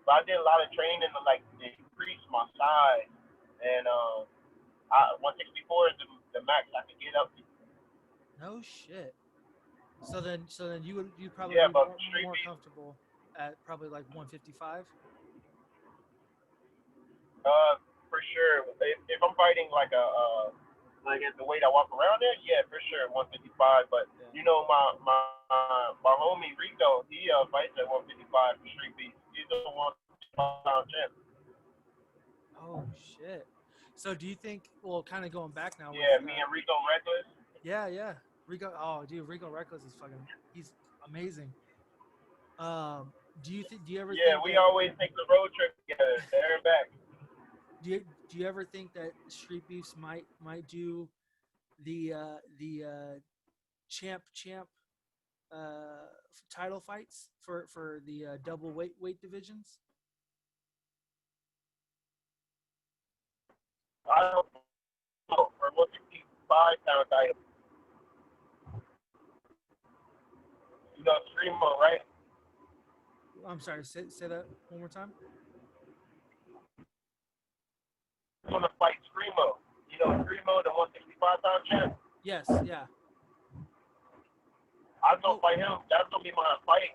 but I did a lot of training to like increase my size. And 164 is the max I can get up to. No shit. So then you probably Yeah, be but more comfortable at probably like 155. For sure. If I'm fighting like like at the weight I walk around at, yeah, for sure 155. But you know my homie Rico, he fights at 155 for street beef. He's a 155 champ. Oh shit. So do you think? Well, kind of going back now. Yeah, with, me and Rico Reckless. Yeah. Rico. Oh, dude, Rico Reckless is fucking. He's amazing. Do you ever? Yeah, think we that, always take the road trip together, there and back. Do you ever think that Street Beefs might do the champ title fights for the double weight divisions? I don't know. For 165 pound title. You know Screamo, right? I'm sorry. Say that one more time. I'm gonna fight Screamo. You know Screamo, the 165 pound champ? Yes, yeah. I'm gonna fight him. That's gonna be my fight.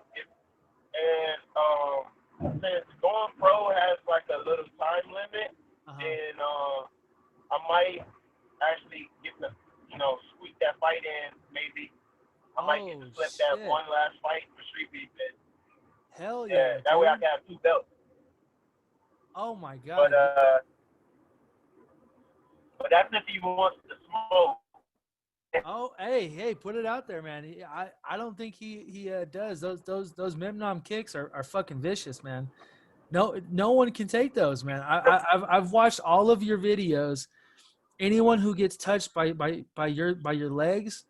Since going pro has like a little time limit, and I might actually get to, squeak that fight in. Maybe I might get to slip that one last fight for Street Beef. Hell yeah! That way I can have 2 belts. Oh my god! But that's if he wants to smoke. Oh, hey, put it out there, man. I don't think he does. Those Memnon kicks are fucking vicious, man. No one can take those, man. I've watched all of your videos. Anyone who gets touched by your legs,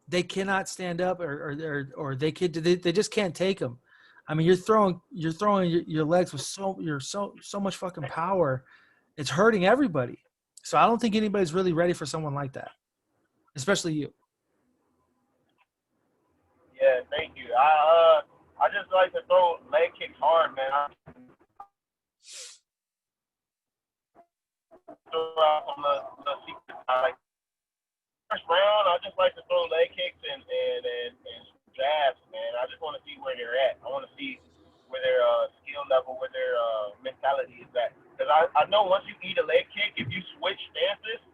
they cannot stand up or they just can't take them. I mean, you're throwing your legs with so much fucking power. It's hurting everybody. So I don't think anybody's really ready for someone like that, especially you. Yeah, thank you. I just like to throw leg kicks hard, man. On the secret side. First round, I just like to throw leg kicks and jabs, man. I just want to see where they're at. I want to see where their skill level, where their mentality is at. Because I know once you eat a leg kick, if you switch stances,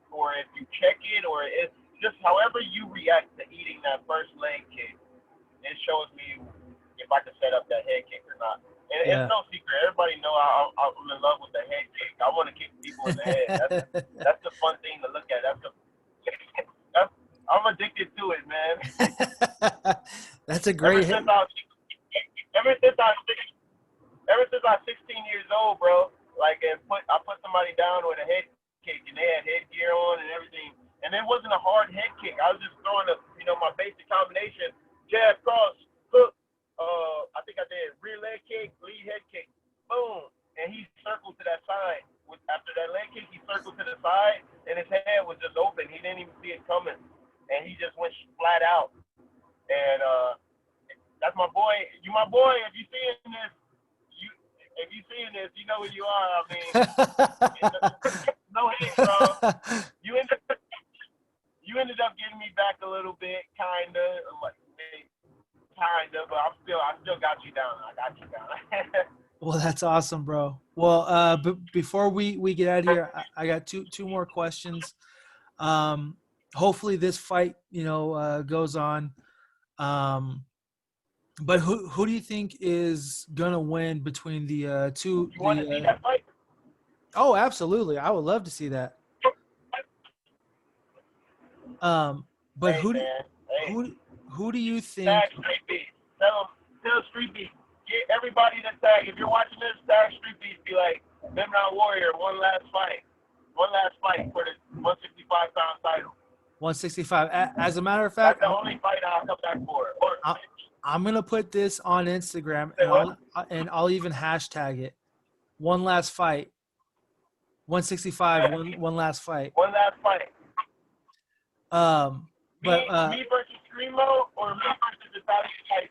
or if you check it, or it's just however you react to eating that first leg kick, it shows me if I can set up that head kick or not. And It's no secret. Everybody know I'm in love with the head kick. I want to kick people in the head. That's the fun thing to look at. I'm addicted to it, man. That's a great hit. Ever since I was 16 years old, bro, I put somebody down with a head kick, and they had headgear on and everything. And it wasn't a hard head kick. I was just throwing my basic combination, jab, cross, hook. I think I did rear leg kick, lead head kick, boom. And he circled to that side. After that leg kick, he circled to the side, and his head was just open. He didn't even see it coming. And he just went flat out. And that's my boy. You my boy. If you seeing this, you know who you are. I mean, no hate, bro. You ended up getting me back a little bit, kinda. Well, that's awesome, bro. Well, before we get out of here, I got two more questions. Hopefully this fight, goes on. But who do you think is gonna win between the two? You want to see that fight? Oh, absolutely. I would love to see that. But Hey, man. Hey. who do you think? Tag Street Beef. Tell Street Beef. Get everybody to tag. If you're watching this, tag Street Beef. Be like, Memnon Warrior, one last fight. One last fight for the 165-pound title. 165. As a matter of fact, that's the only fight I'll come back for. I'm gonna put this on Instagram and I'll even hashtag it. One last fight. 165. One last fight. One last fight. But me versus Screamo or me versus Italian Tyson?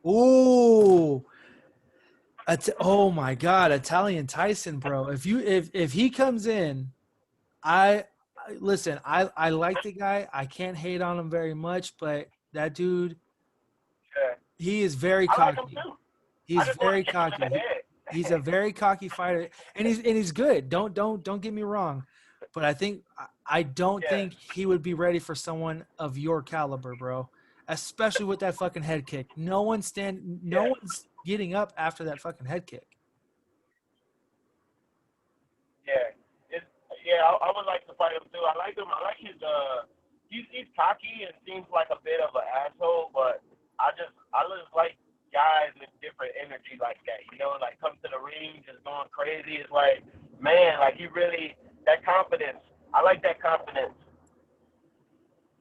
Ooh. Oh my God, Italian Tyson, bro. If he comes in, listen, I like the guy. I can't hate on him very much, but that dude, he is very cocky. Like him too. He's very cocky. He's a very cocky fighter, and he's good. Don't get me wrong, but I don't think he would be ready for someone of your caliber, bro. Especially with that fucking head kick. No one's getting up after that fucking head kick. I would like to fight him too. I like him. I like his he's cocky and seems like a bit of an asshole, but I just like guys with different energy like that. Like come to the ring just going crazy. It's like, man, like he really that confidence. I like that confidence.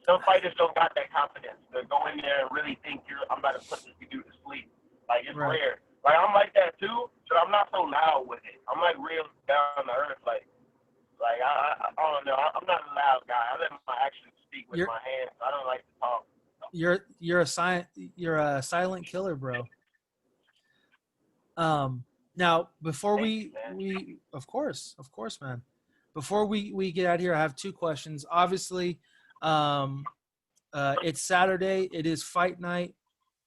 Some fighters don't got that confidence to go in there and really think I'm about to put this dude to sleep. Like it's rare. Like I'm like that too, but I'm not so loud with it. I'm like real down to earth. Like I don't know. I'm not a loud guy. I let my actions speak with my hands. I don't like to talk. You're a silent killer, bro. Now before we of course, man. Before we get out of here, I have two questions. Obviously, it's Saturday. It is fight night.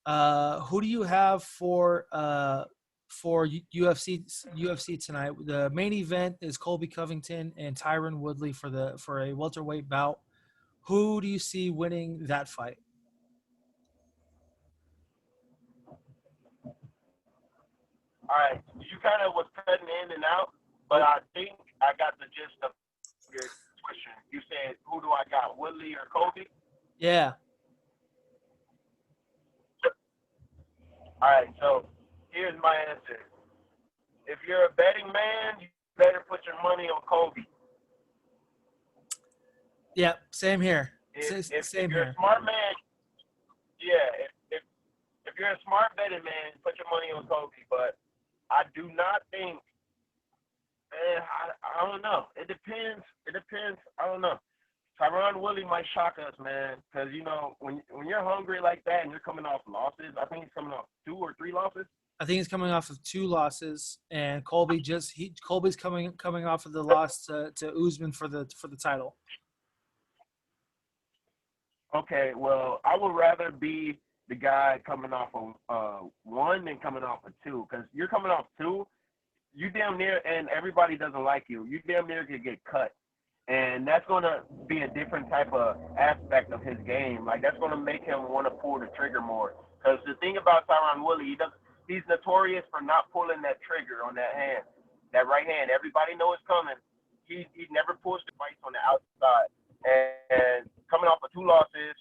Who do you have for UFC tonight? The main event is Colby Covington and Tyron Woodley for a welterweight bout. Who do you see winning that fight? All right, you kind of was cutting in and out, but I think I got the gist of your question. You said, who do I got, Woodley or Kobe? Yeah. All right, so here's my answer. If you're a betting man, you better put your money on Kobe. Yeah, same here. If Same you're here. a smart man, if you're a smart betting man, put your money on Kobe. But I do not think, man, I don't know. It depends. I don't know. Tyron Woodley might shock us, man, because, when you're hungry like that and you're coming off losses, I think he's coming off 2 or 3 losses. I think he's coming off of 2 losses, and Colby's coming off of the loss to Usman for the title. Okay, well, I would rather be the guy coming off of 1 than coming off of 2, because you're coming off 2, you damn near, and everybody doesn't like you. You damn near could get cut. And that's going to be a different type of aspect of his game. Like, that's going to make him want to pull the trigger more. Because the thing about Tyron Woodley, he's notorious for not pulling that trigger on that hand, that right hand. Everybody knows it's coming. He never pulls the fights on the outside. And coming off of 2 losses,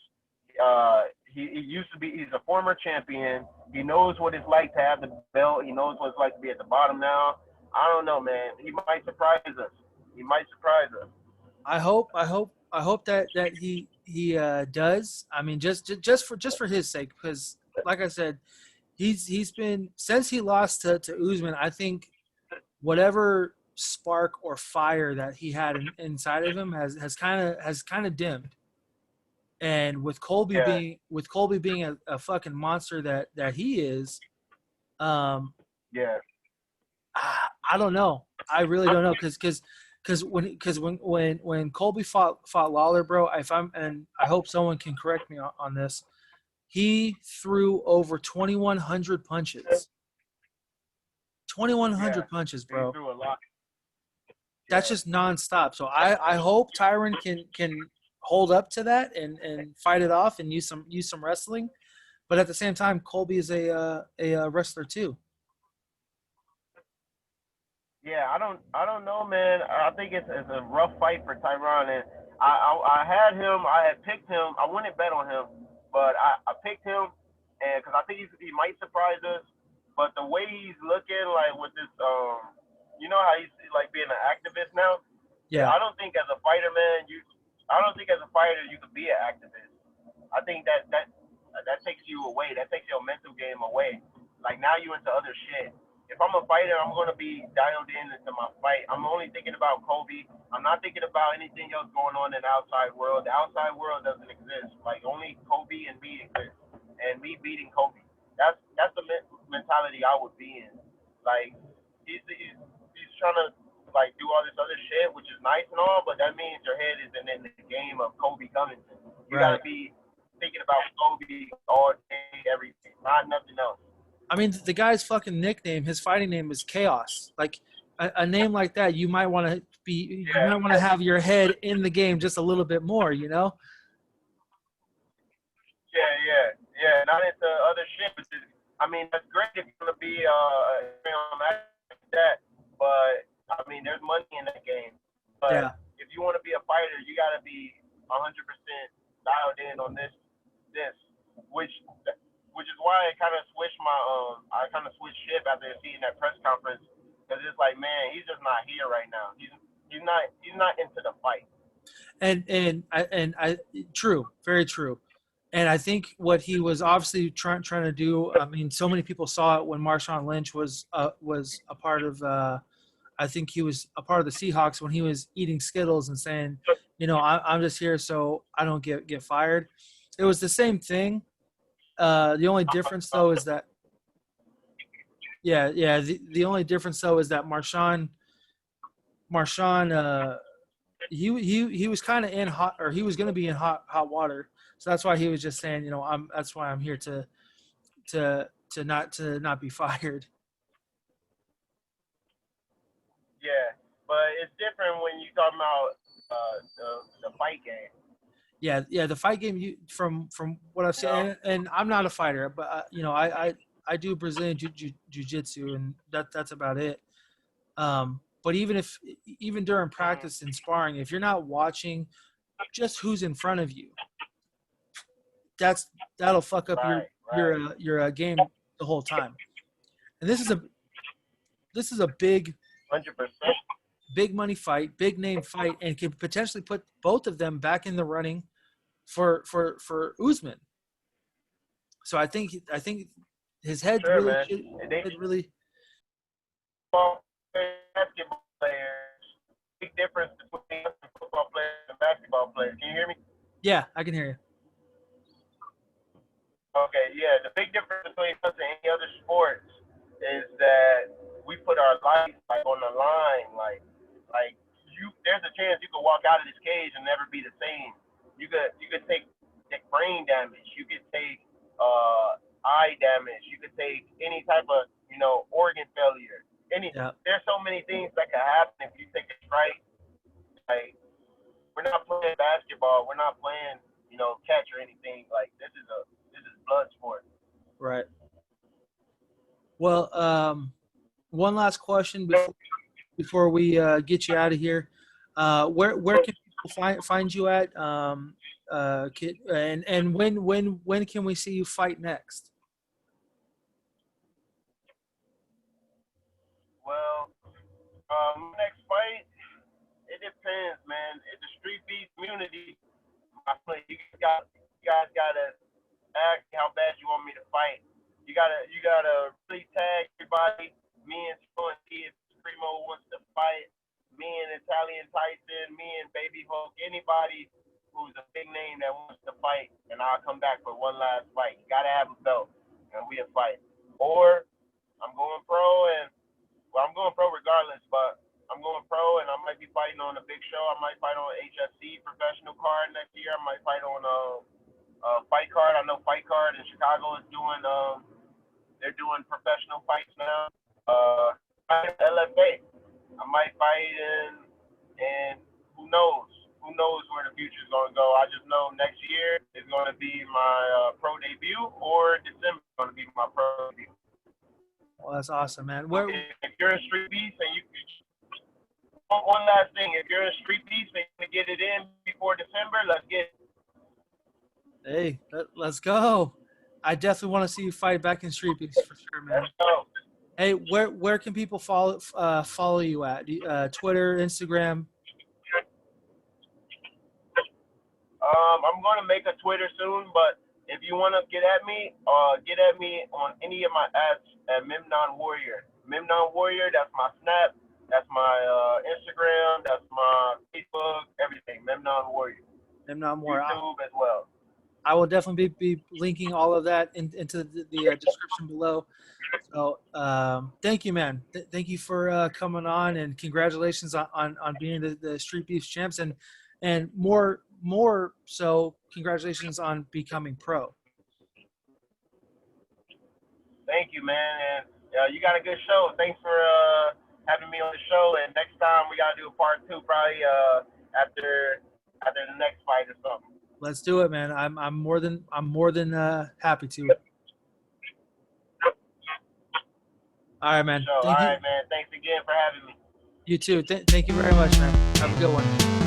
he's a former champion. He knows what it's like to have the belt. He knows what it's like to be at the bottom now. I don't know, man. He might surprise us. I hope that he does. I mean, just for his sake, because like I said, he's been, since he lost to Usman, I think whatever spark or fire that he had inside of him has kind of dimmed. And with Colby being a fucking monster that he is, I don't know. I really don't know, because when Colby fought Lawler, bro, and I hope someone can correct me on this, he threw over 2,100 punches. 2,100 punches, He bro. threw a lot. That's just nonstop. So I hope Tyron can hold up to that and fight it off and use some wrestling. But at the same time, Colby is a wrestler too. Yeah, I don't know, man. I think it's a rough fight for Tyron, and I had him. I had picked him. I wouldn't bet on him, but I picked him, and because I think he might surprise us. But the way he's looking, like with this, you know how he's like being an activist now. Yeah. I don't think as a fighter, man, I don't think as a fighter you could be an activist. I think that takes you away. That takes your mental game away. Like now you into other shit. If I'm a fighter, I'm gonna be dialed in into my fight. I'm only thinking about Kobe. I'm not thinking about anything else going on in the outside world. The outside world doesn't exist. Like only Kobe and me exist, and me beating Kobe. That's the mentality I would be in. Like he's trying to like do all this other shit, which is nice and all, but that means your head isn't in the game of Kobe Covington. You gotta be thinking about Kobe all day, every day, not nothing else. I mean, the guy's fucking nickname, his fighting name is Chaos. Like a name like that, you might want to have your head in the game just a little bit more, you know? Yeah. Not into other shit. I mean, that's great if you're gonna be like that, but I mean, there's money in that game. But if you want to be a fighter, you gotta be 100% dialed in on this, which is why I kind of switched ship after seeing that press conference, because it's like, man, he's just not here right now. He's not into the fight. And I true, very true. And I think what he was obviously trying to do. I mean, so many people saw it when Marshawn Lynch was a part of. I think he was a part of the Seahawks when he was eating Skittles and saying, you know, I'm just here so I don't get fired. It was the same thing. The only difference though is that, the only difference though is that Marshawn, he was kind of in hot, or he was going to be in hot water. So that's why he was just saying, you know, that's why I'm here to not be fired. Yeah, but it's different when you talking about the fight game. Yeah, the fight game. From what I've seen, and I'm not a fighter, but you know, I do Brazilian jiu-jitsu, and that's about it. But even during practice and sparring, if you're not watching just who's in front of you, that'll fuck up your game the whole time. And this is a big 100%. big money fight, big name fight, and could potentially put both of them back in the running for Usman. So I think his head really. Basketball players, big difference between football players and basketball players. Can you hear me? Yeah, I can hear you. Okay, yeah. The big difference between us and any other sports is that we put our life like on the line. Like there's a chance you could walk out of this cage and never be the same. You could take brain damage. You could take eye damage. You could take any type of organ failure. There's so many things that could happen if you take a strike. Like we're not playing basketball. We're not playing catch or anything. Like this is blood sport. Right. Well, one last question before we get you out of here. Where can people find you at? And when can we see you fight next? Well, next fight, it depends, man. It's the street beat community. You guys gotta ask me how bad you want me to fight. You gotta really tag everybody. Me and if Primo wants to fight. Me and Italian Tyson. Me and Baby Hulk. Anybody who's a big name that wants to fight, and I'll come back for one last fight. You gotta have a belt, and we'll fight. Or I'm going pro, I'm going pro regardless, but I'm going pro, and I might be fighting on a big show. I might fight on HFC professional card next year. I might fight on a fight card. I know Fight Card in Chicago is doing they're doing professional fights now. might fight, and who knows? Who knows where the future is going to go? I just know next year is going to be my pro debut, or December is going to be my pro debut. Well, that's awesome, man. If you're a street beast and you, one last thing, if you're a street beast and you can get it in before December, let's get it. Hey, let's go. I definitely want to see you fight back in Street Beast for sure, man. Let's go. Hey, where can people follow you at? Twitter, Instagram? I'm going to make a Twitter soon, but if you want to get at me on any of my apps at Memnon Warrior. Memnon Warrior, that's my Snap, that's my Instagram, that's my Facebook, everything. Memnon Warrior. Memnon Warrior. YouTube as well. I will definitely be linking all of that into the description below. So thank you, man. Thank you for coming on, and congratulations on being the Street Beef champs, and more so congratulations on becoming pro. Thank you, man. And you got a good show. Thanks for having me on the show. And next time we got to do a part 2, probably after the next fight or something. Let's do it, man. I'm more than happy to. All right, man. All right, man. Thanks again for having me. You too. Thank you very much, man. Have a good one.